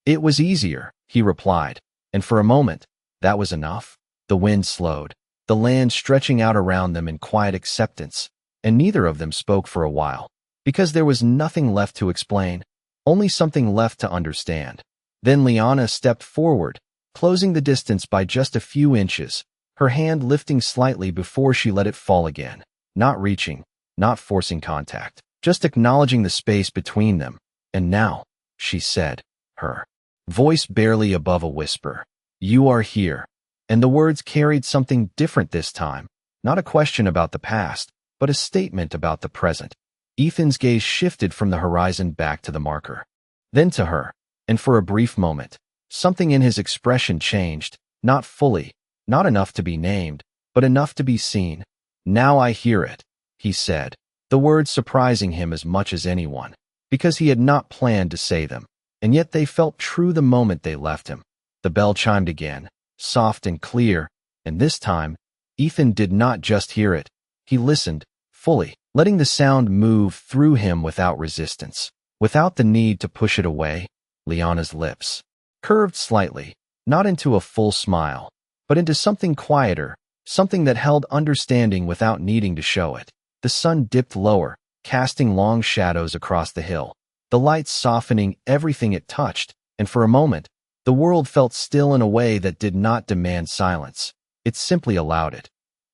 It was easier, he replied, and for a moment, that was enough. The wind slowed, the land stretching out around them in quiet acceptance, and neither of them spoke for a while, because there was nothing left to explain, only something left to understand. Then Liana stepped forward, closing the distance by just a few inches, her hand lifting slightly before she let it fall again, not reaching, not forcing contact, just acknowledging the space between them. And now, she said, her voice barely above a whisper, you are here. And the words carried something different this time, not a question about the past, but a statement about the present. Ethan's gaze shifted from the horizon back to the marker, then to her, and for a brief moment, something in his expression changed, not fully, not enough to be named, but enough to be seen. Now I hear it, he said, the words surprising him as much as anyone, because he had not planned to say them, and yet they felt true the moment they left him. The bell chimed again, soft and clear, and this time, Ethan did not just hear it, he listened, fully. letting the sound move through him without resistance. Without the need to push it away, Liana's lips curved slightly, not into a full smile, but into something quieter, something that held understanding without needing to show it. The sun dipped lower, casting long shadows across the hill, the light softening everything it touched, and for a moment, the world felt still in a way that did not demand silence. It simply allowed it.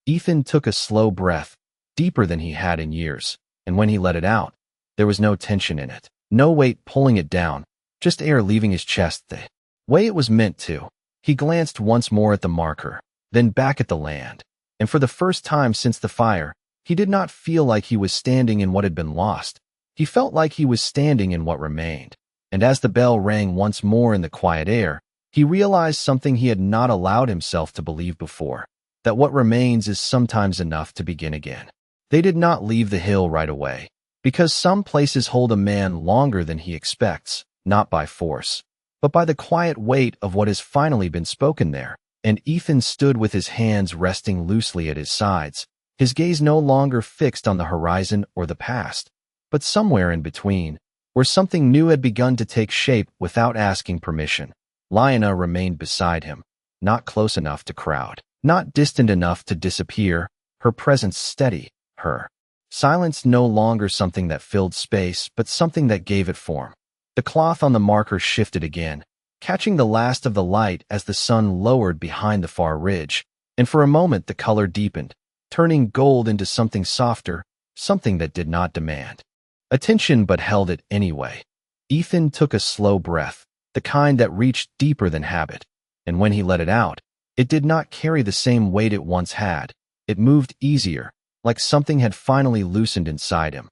Ethan took a slow breath, deeper than he had in years, and when he let it out, there was no tension in it, no weight pulling it down, just air leaving his chest the way it was meant to. He glanced once more at the marker, then back at the land, and for the first time since the fire, he did not feel like he was standing in what had been lost. He felt like he was standing in what remained. And as the bell rang once more in the quiet air, he realized something he had not allowed himself to believe before, that what remains is sometimes enough to begin again. They did not leave the hill right away, because some places hold a man longer than he expects, not by force, but by the quiet weight of what has finally been spoken there. And Ethan stood with his hands resting loosely at his sides, his gaze no longer fixed on the horizon or the past, but somewhere in between, where something new had begun to take shape without asking permission. Liana remained beside him, not close enough to crowd, not distant enough to disappear, her presence steady, her silence no longer something that filled space, but something that gave it form. The cloth on the marker shifted again, catching the last of the light as the sun lowered behind the far ridge, and for a moment the color deepened, turning gold into something softer, something that did not demand attention but held it anyway. Ethan took a slow breath, the kind that reached deeper than habit, and when he let it out, it did not carry the same weight it once had. It moved easier, like something had finally loosened inside him.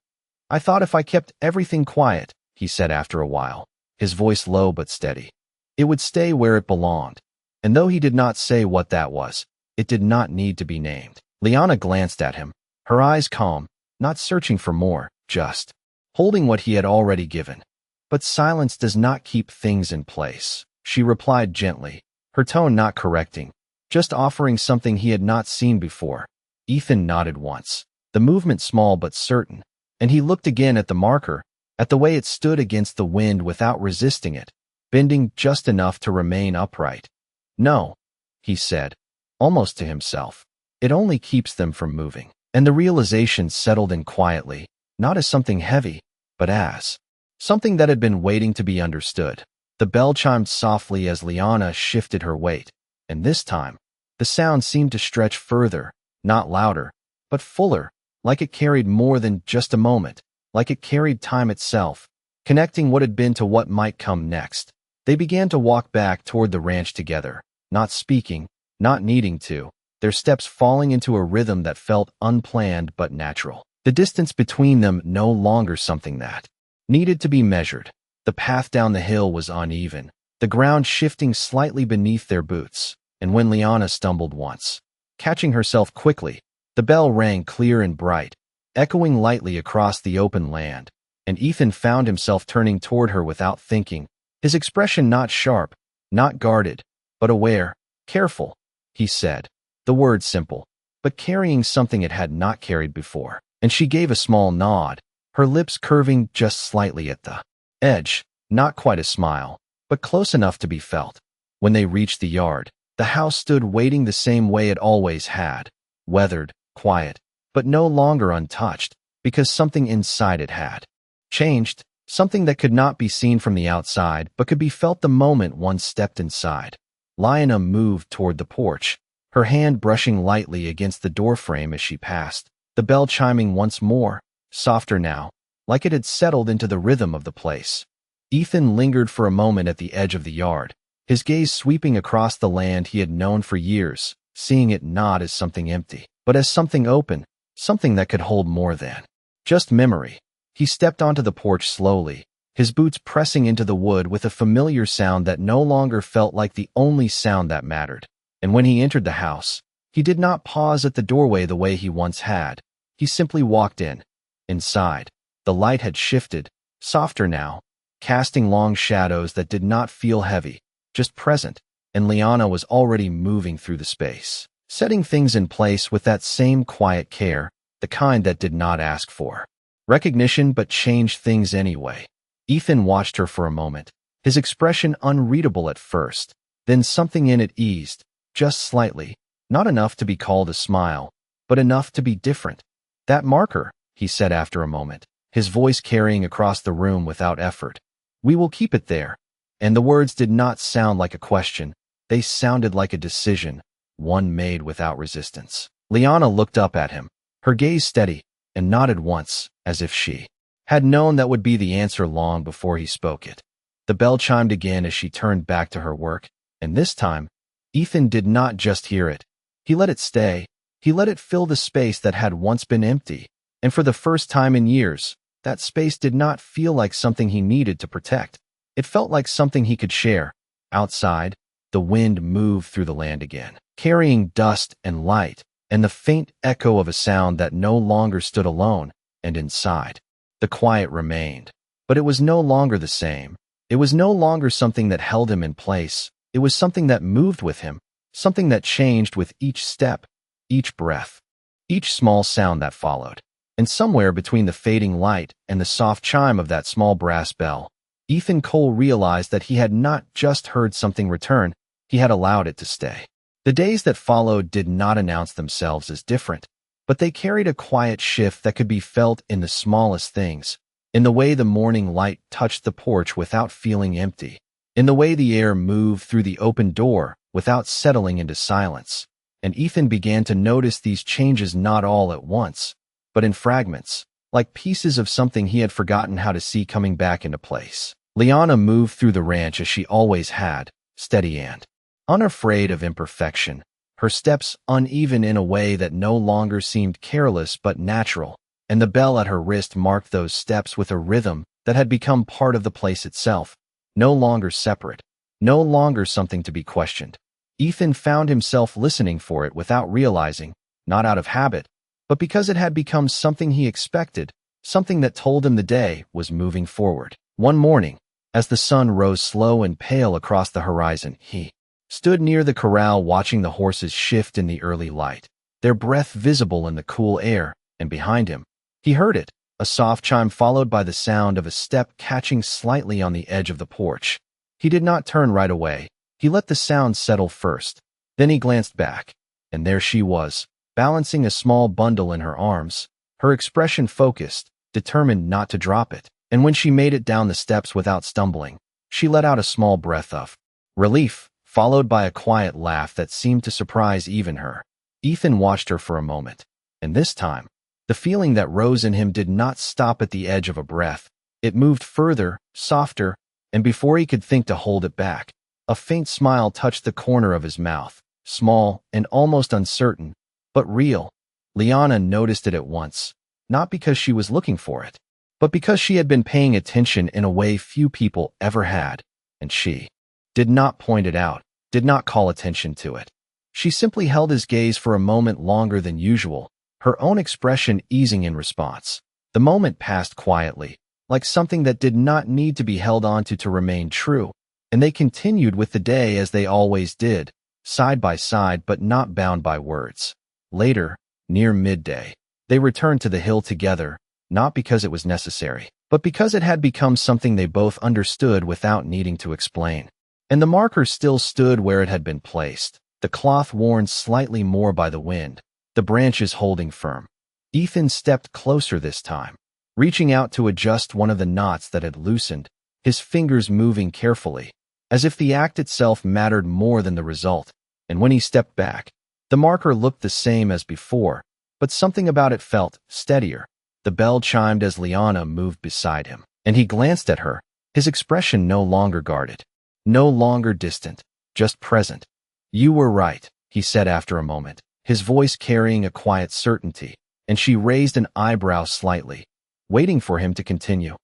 "I thought if I kept everything quiet," he said after a while, his voice low but steady, "it would stay where it belonged." And though he did not say what that was, it did not need to be named. Liana glanced at him, her eyes calm, not searching for more, just holding what he had already given. "But silence does not keep things in place," she replied gently, her tone not correcting, just offering something he had not seen before. Ethan nodded once, the movement small but certain, and he looked again at the marker, at the way it stood against the wind without resisting it, bending just enough to remain upright. "No," he said, almost to himself, "it only keeps them from moving." And the realization settled in quietly, not as something heavy, but as something that had been waiting to be understood. The bell chimed softly as Liana shifted her weight, and this time, the sound seemed to stretch further, not louder, but fuller, like it carried more than just a moment, like it carried time itself, connecting what had been to what might come next. They began to walk back toward the ranch together, not speaking, not needing to, their steps falling into a rhythm that felt unplanned but natural. The distance between them no longer something that needed to be measured. The path down the hill was uneven, the ground shifting slightly beneath their boots, and when Liana stumbled once, catching herself quickly, the bell rang clear and bright, echoing lightly across the open land, and Ethan found himself turning toward her without thinking, his expression not sharp, not guarded, but aware, careful. He said, the word simple, but carrying something it had not carried before, and she gave a small nod, her lips curving just slightly at the edge, not quite a smile, but close enough to be felt. When they reached the yard, the house stood waiting the same way it always had, weathered, quiet, but no longer untouched, because something inside it had changed, something that could not be seen from the outside but could be felt the moment one stepped inside. Liana moved toward the porch, her hand brushing lightly against the doorframe as she passed, the bell chiming once more, softer now, like it had settled into the rhythm of the place. Ethan lingered for a moment at the edge of the yard, his gaze sweeping across the land he had known for years, seeing it not as something empty, but as something open, something that could hold more than just memory. He stepped onto the porch slowly, his boots pressing into the wood with a familiar sound that no longer felt like the only sound that mattered. And when he entered the house, he did not pause at the doorway the way he once had. He simply walked in. Inside, the light had shifted, softer now, casting long shadows that did not feel heavy, just present, and Liana was already moving through the space, setting things in place with that same quiet care, the kind that did not ask for recognition but changed things anyway. Ethan watched her for a moment, his expression unreadable at first. Then something in it eased, just slightly, not enough to be called a smile, but enough to be different. "That marker," he said after a moment, his voice carrying across the room without effort. "We will keep it there." And the words did not sound like a question. They sounded like a decision, one made without resistance. Liana looked up at him, her gaze steady, and nodded once, as if she had known that would be the answer long before he spoke it. The bell chimed again as she turned back to her work, and this time, Ethan did not just hear it. He let it stay. He let it fill the space that had once been empty. And for the first time in years, that space did not feel like something he needed to protect. It felt like something he could share. Outside, the wind moved through the land again, carrying dust and light, and the faint echo of a sound that no longer stood alone. And inside, the quiet remained. But it was no longer the same. It was no longer something that held him in place. It was something that moved with him, something that changed with each step, each breath, each small sound that followed. And somewhere between the fading light and the soft chime of that small brass bell, Ethan Cole realized that he had not just heard something return, he had allowed it to stay. The days that followed did not announce themselves as different, but they carried a quiet shift that could be felt in the smallest things, in the way the morning light touched the porch without feeling empty, in the way the air moved through the open door without settling into silence. And Ethan began to notice these changes not all at once, but in fragments, like pieces of something he had forgotten how to see coming back into place. Liana moved through the ranch as she always had, steady and unafraid of imperfection, her steps uneven in a way that no longer seemed careless but natural, and the bell at her wrist marked those steps with a rhythm that had become part of the place itself, no longer separate, no longer something to be questioned. Ethan found himself listening for it without realizing, not out of habit, but because it had become something he expected, something that told him the day was moving forward. One morning, as the sun rose slow and pale across the horizon, he stood near the corral watching the horses shift in the early light, their breath visible in the cool air, and behind him, he heard it, a soft chime followed by the sound of a step catching slightly on the edge of the porch. He did not turn right away. He let the sound settle first. Then he glanced back, and there she was, balancing a small bundle in her arms, her expression focused, determined not to drop it. And when she made it down the steps without stumbling, she let out a small breath of relief, followed by a quiet laugh that seemed to surprise even her. Ethan watched her for a moment, and this time, the feeling that rose in him did not stop at the edge of a breath. It moved further, softer, and before he could think to hold it back, a faint smile touched the corner of his mouth, small and almost uncertain, but real. Liana noticed it at once, not because she was looking for it, but because she had been paying attention in a way few people ever had, and she did not point it out, did not call attention to it. She simply held his gaze for a moment longer than usual, her own expression easing in response. The moment passed quietly, like something that did not need to be held onto to remain true, and they continued with the day as they always did, side by side but not bound by words. Later, near midday, they returned to the hill together, not because it was necessary, but because it had become something they both understood without needing to explain. And the marker still stood where it had been placed, the cloth worn slightly more by the wind, the branches holding firm. Ethan stepped closer this time, reaching out to adjust one of the knots that had loosened, his fingers moving carefully, as if the act itself mattered more than the result. And when he stepped back, the marker looked the same as before, but something about it felt steadier. The bell chimed as Liana moved beside him, and he glanced at her, his expression no longer guarded, no longer distant, just present. "You were right," he said after a moment, his voice carrying a quiet certainty, and she raised an eyebrow slightly, waiting for him to continue.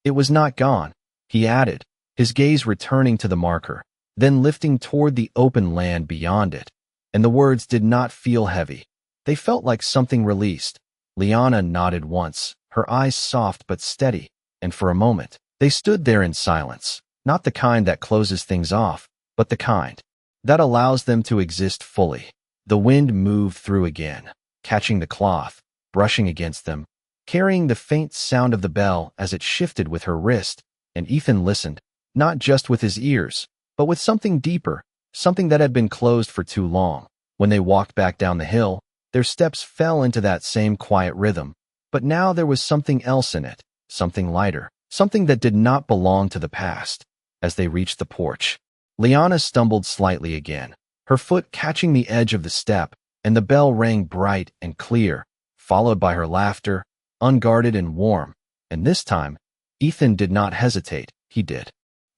"It was not gone," he added, his gaze returning to the marker, then lifting toward the open land beyond it. And the words did not feel heavy. They felt like something released. Liana nodded once, her eyes soft but steady, and for a moment, they stood there in silence, not the kind that closes things off, but the kind that allows them to exist fully. The wind moved through again, catching the cloth, brushing against them, carrying the faint sound of the bell as it shifted with her wrist, and Ethan listened, not just with his ears, but with something deeper, something that had been closed for too long. When they walked back down the hill, their steps fell into that same quiet rhythm, but now there was something else in it, something lighter, something that did not belong to the past. As they reached the porch, Liana stumbled slightly again, her foot catching the edge of the step, and the bell rang bright and clear, followed by her laughter, unguarded and warm. And this time, Ethan did not hesitate, he did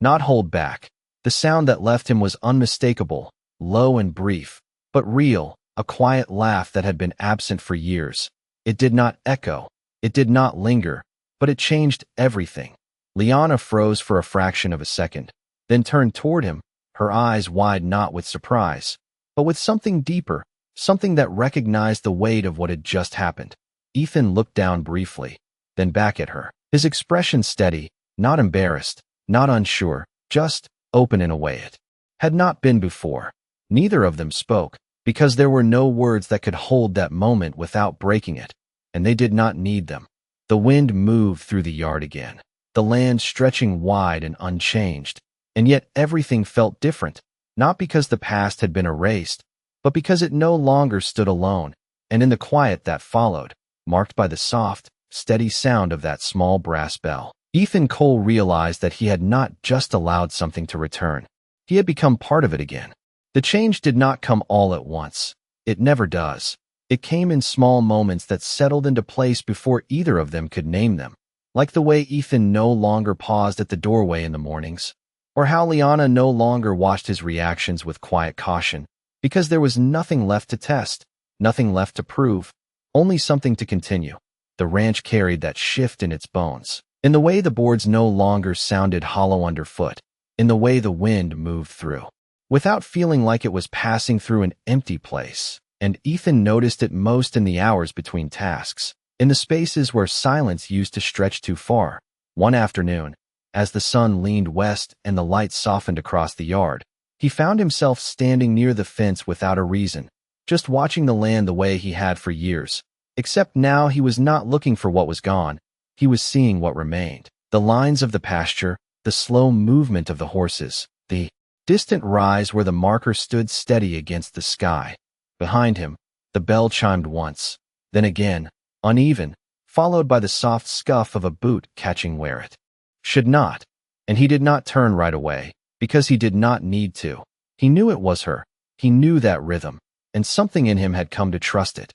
not hold back. The sound that left him was unmistakable, low and brief, but real, a quiet laugh that had been absent for years. It did not echo, it did not linger, but it changed everything. Liana froze for a fraction of a second, then turned toward him, her eyes wide not with surprise, but with something deeper, something that recognized the weight of what had just happened. Ethan looked down briefly, then back at her, his expression steady, not embarrassed, not unsure, just open in a way it had not been before. Neither of them spoke, because there were no words that could hold that moment without breaking it, and they did not need them. The wind moved through the yard again, the land stretching wide and unchanged, and yet everything felt different, not because the past had been erased, but because it no longer stood alone, and in the quiet that followed, marked by the soft, steady sound of that small brass bell, Ethan Cole realized that he had not just allowed something to return. He had become part of it again. The change did not come all at once. It never does. It came in small moments that settled into place before either of them could name them, like the way Ethan no longer paused at the doorway in the mornings, or how Liana no longer watched his reactions with quiet caution, because there was nothing left to test, nothing left to prove, only something to continue. The ranch carried that shift in its bones, in the way the boards no longer sounded hollow underfoot, in the way the wind moved through, without feeling like it was passing through an empty place. And Ethan noticed it most in the hours between tasks, in the spaces where silence used to stretch too far. One afternoon, as the sun leaned west and the light softened across the yard, he found himself standing near the fence without a reason, just watching the land the way he had for years. Except now he was not looking for what was gone, he was seeing what remained. The lines of the pasture, the slow movement of the horses, the distant rise where the marker stood steady against the sky. Behind him, the bell chimed once, then again, uneven, followed by the soft scuff of a boot catching where it should not. And he did not turn right away, because he did not need to. He knew it was her. He knew that rhythm, and something in him had come to trust it.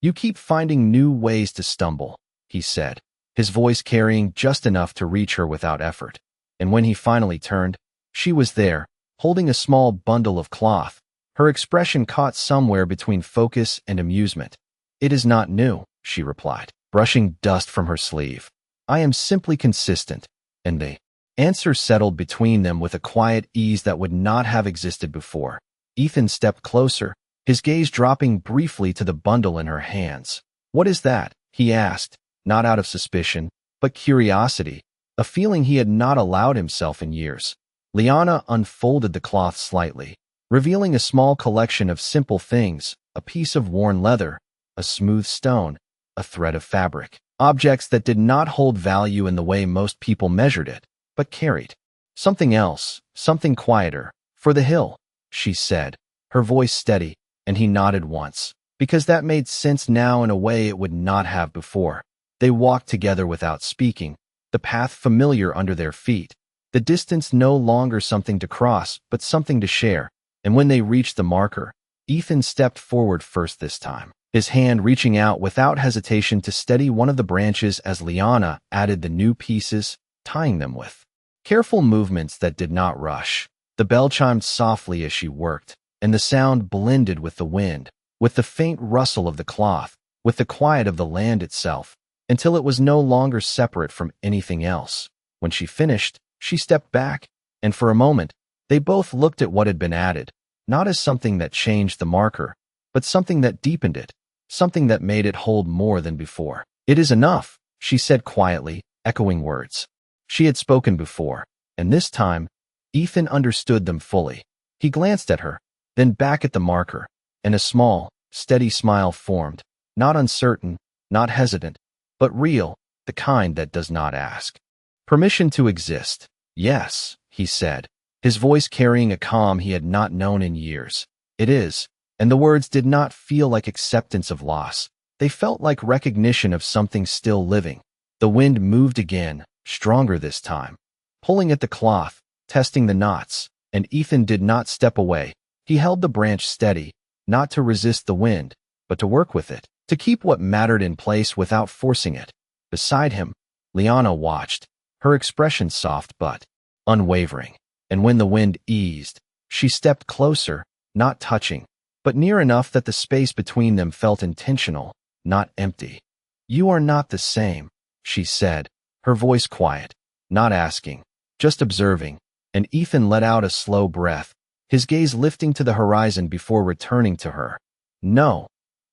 "You keep finding new ways to stumble," he said, his voice carrying just enough to reach her without effort. And when he finally turned, she was there, holding a small bundle of cloth, her expression caught somewhere between focus and amusement. "It is not new," she replied, brushing dust from her sleeve. "I am simply consistent." And the answer settled between them with a quiet ease that would not have existed before. Ethan stepped closer, his gaze dropping briefly to the bundle in her hands. "What is that?" he asked, not out of suspicion, but curiosity, a feeling he had not allowed himself in years. Liana unfolded the cloth slightly, revealing a small collection of simple things, a piece of worn leather, a smooth stone, a thread of fabric, objects that did not hold value in the way most people measured it, but carried something else, something quieter. "For the hill," she said, her voice steady, and he nodded once, because that made sense now in a way it would not have before. They walked together without speaking, the path familiar under their feet, the distance no longer something to cross, but something to share. And when they reached the marker, Ethan stepped forward first this time, his hand reaching out without hesitation to steady one of the branches as Liana added the new pieces, tying them with careful movements that did not rush. The bell chimed softly as she worked, and the sound blended with the wind, with the faint rustle of the cloth, with the quiet of the land itself, until it was no longer separate from anything else. When she finished, she stepped back, and for a moment, they both looked at what had been added, not as something that changed the marker, but something that deepened it, something that made it hold more than before. "It is enough," she said quietly, echoing words she had spoken before, and this time, Ethan understood them fully. He glanced at her, then back at the marker, and a small, steady smile formed, not uncertain, not hesitant, but real, the kind that does not ask. Permission to exist. Yes, he said, his voice carrying a calm he had not known in years. It is, and the words did not feel like acceptance of loss. They felt like recognition of something still living. The wind moved again, stronger this time, pulling at the cloth, testing the knots, and Ethan did not step away. He held the branch steady, not to resist the wind, but to work with it, to keep what mattered in place without forcing it. Beside him, Liana watched, her expression soft but unwavering. And when the wind eased, she stepped closer, not touching, but near enough that the space between them felt intentional, not empty. "You are not the same," she said, her voice quiet, not asking, just observing, and Ethan let out a slow breath, his gaze lifting to the horizon before returning to her. "No,"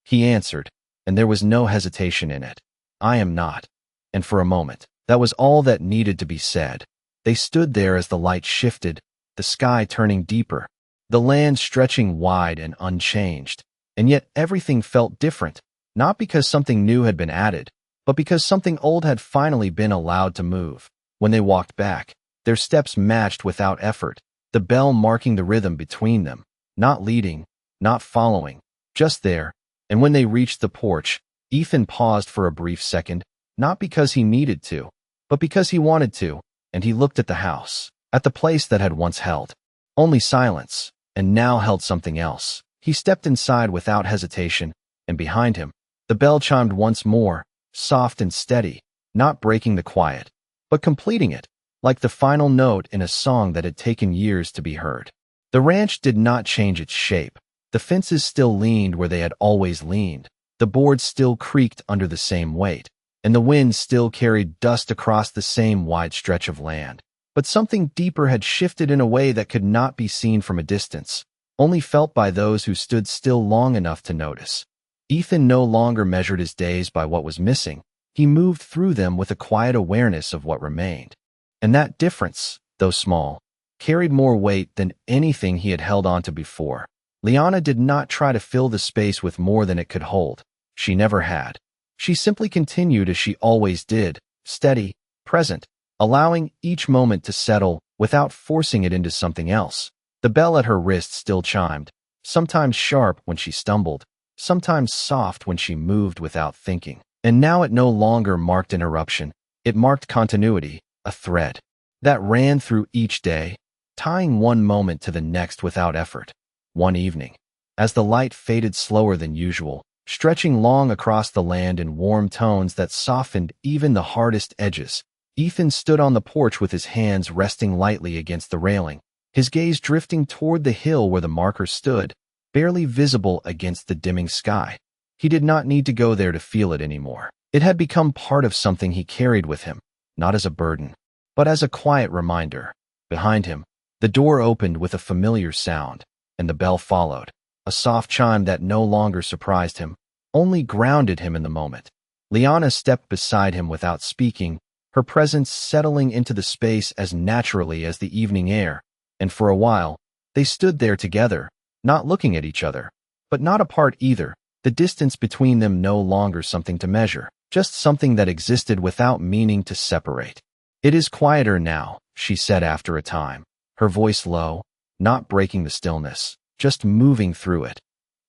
he answered, and there was no hesitation in it. "I am not." And for a moment, that was all that needed to be said. They stood there as the light shifted, the sky turning deeper, the land stretching wide and unchanged. And yet everything felt different, not because something new had been added, but because something old had finally been allowed to move. When they walked back, their steps matched without effort, the bell marking the rhythm between them, not leading, not following, just there. And when they reached the porch, Ethan paused for a brief second, not because he needed to, but because he wanted to, and he looked at the house, at the place that had once held only silence, and now held something else. He stepped inside without hesitation, and behind him, the bell chimed once more, soft and steady, not breaking the quiet, but completing it, like the final note in a song that had taken years to be heard. The ranch did not change its shape. The fences still leaned where they had always leaned. The boards still creaked under the same weight, and the wind still carried dust across the same wide stretch of land. But something deeper had shifted in a way that could not be seen from a distance, only felt by those who stood still long enough to notice. Ethan no longer measured his days by what was missing. He moved through them with a quiet awareness of what remained. And that difference, though small, carried more weight than anything he had held onto before. Liana did not try to fill the space with more than it could hold. She never had. She simply continued as she always did, steady, present, allowing each moment to settle without forcing it into something else. The bell at her wrist still chimed, sometimes sharp when she stumbled, sometimes soft when she moved without thinking. And now it no longer marked interruption. It marked continuity, a thread that ran through each day, tying one moment to the next without effort. One evening, as the light faded slower than usual, stretching long across the land in warm tones that softened even the hardest edges, Ethan stood on the porch with his hands resting lightly against the railing, his gaze drifting toward the hill where the marker stood, barely visible against the dimming sky. He did not need to go there to feel it anymore. It had become part of something he carried with him, not as a burden, but as a quiet reminder. Behind him, the door opened with a familiar sound, and the bell followed, a soft chime that no longer surprised him, only grounded him in the moment. Liana stepped beside him without speaking, her presence settling into the space as naturally as the evening air, and for a while, they stood there together, not looking at each other, but not apart either, the distance between them no longer something to measure, just something that existed without meaning to separate. "It is quieter now," she said after a time, her voice low, not breaking the stillness, just moving through it.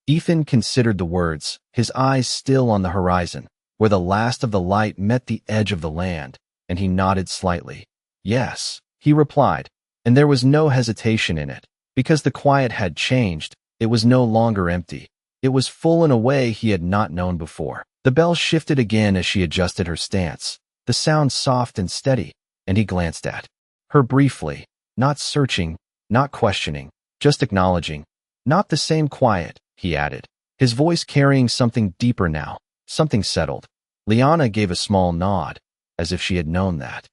Ethan considered the words, his eyes still on the horizon, where the last of the light met the edge of the land, and he nodded slightly. "Yes," he replied, and there was no hesitation in it, because the quiet had changed. It was no longer empty. It was full in a way he had not known before. The bell shifted again as she adjusted her stance, the sound soft and steady, and he glanced at her briefly, not searching, not questioning, just acknowledging. "Not the same quiet," he added, his voice carrying something deeper now, something settled. Liana gave a small nod, as if she had known that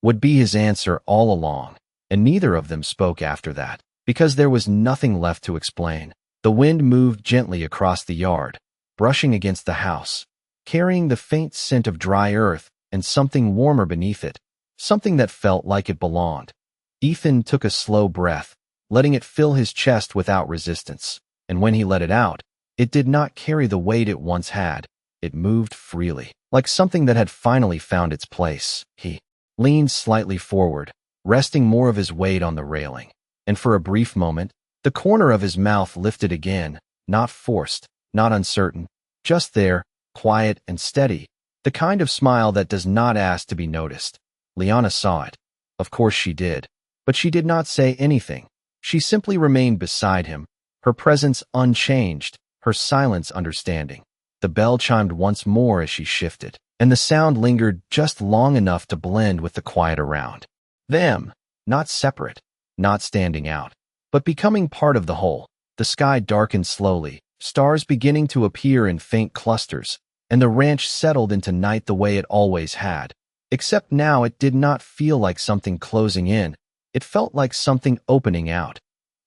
would be his answer all along, and neither of them spoke after that, because there was nothing left to explain. The wind moved gently across the yard, brushing against the house, carrying the faint scent of dry earth and something warmer beneath it, something that felt like it belonged. Ethan took a slow breath, letting it fill his chest without resistance, and when he let it out, it did not carry the weight it once had. It moved freely, like something that had finally found its place. He leaned slightly forward, resting more of his weight on the railing, and for a brief moment, the corner of his mouth lifted again, not forced, not uncertain, just there, quiet and steady, the kind of smile that does not ask to be noticed. Liana saw it. Of course she did. But she did not say anything. She simply remained beside him, her presence unchanged, her silence understanding. The bell chimed once more as she shifted, and the sound lingered just long enough to blend with the quiet around them, not separate, not standing out, but becoming part of the whole. The sky darkened slowly, stars beginning to appear in faint clusters, and the ranch settled into night the way it always had. Except now it did not feel like something closing in, it felt like something opening out.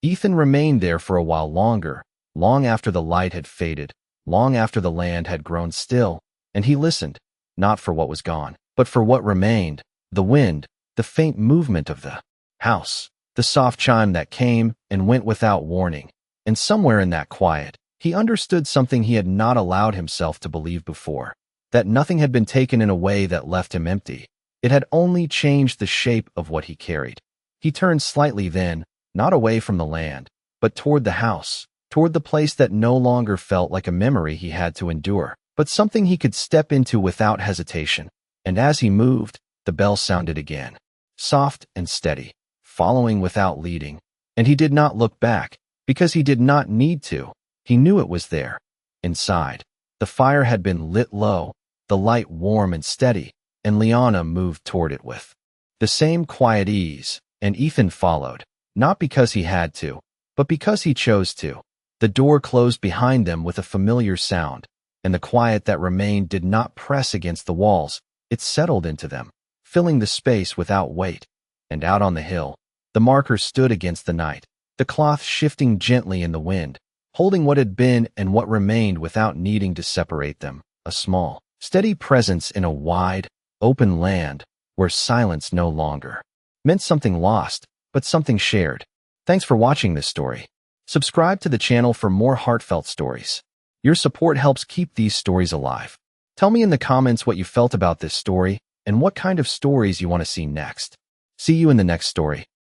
Ethan remained there for a while longer, long after the light had faded, long after the land had grown still, and he listened, not for what was gone, but for what remained, the wind, the faint movement of the house, the soft chime that came and went without warning. And somewhere in that quiet, he understood something he had not allowed himself to believe before, that nothing had been taken in a way that left him empty. It had only changed the shape of what he carried. He turned slightly then, not away from the land, but toward the house, toward the place that no longer felt like a memory he had to endure, but something he could step into without hesitation. And as he moved, the bell sounded again, soft and steady, following without leading. And he did not look back, because he did not need to. He knew it was there. Inside, the fire had been lit low, the light warm and steady, and Liana moved toward it with the same quiet ease, and Ethan followed, not because he had to, but because he chose to. The door closed behind them with a familiar sound, and the quiet that remained did not press against the walls. It settled into them, filling the space without weight. And out on the hill, the marker stood against the night, the cloth shifting gently in the wind, holding what had been and what remained without needing to separate them, a small, steady presence in a wide, open land where silence no longer meant something lost, but something shared. Thanks for watching this story. Subscribe to the channel for more heartfelt stories. Your support helps keep these stories alive. Tell me in the comments what you felt about this story and what kind of stories you want to see next. See you in the next story.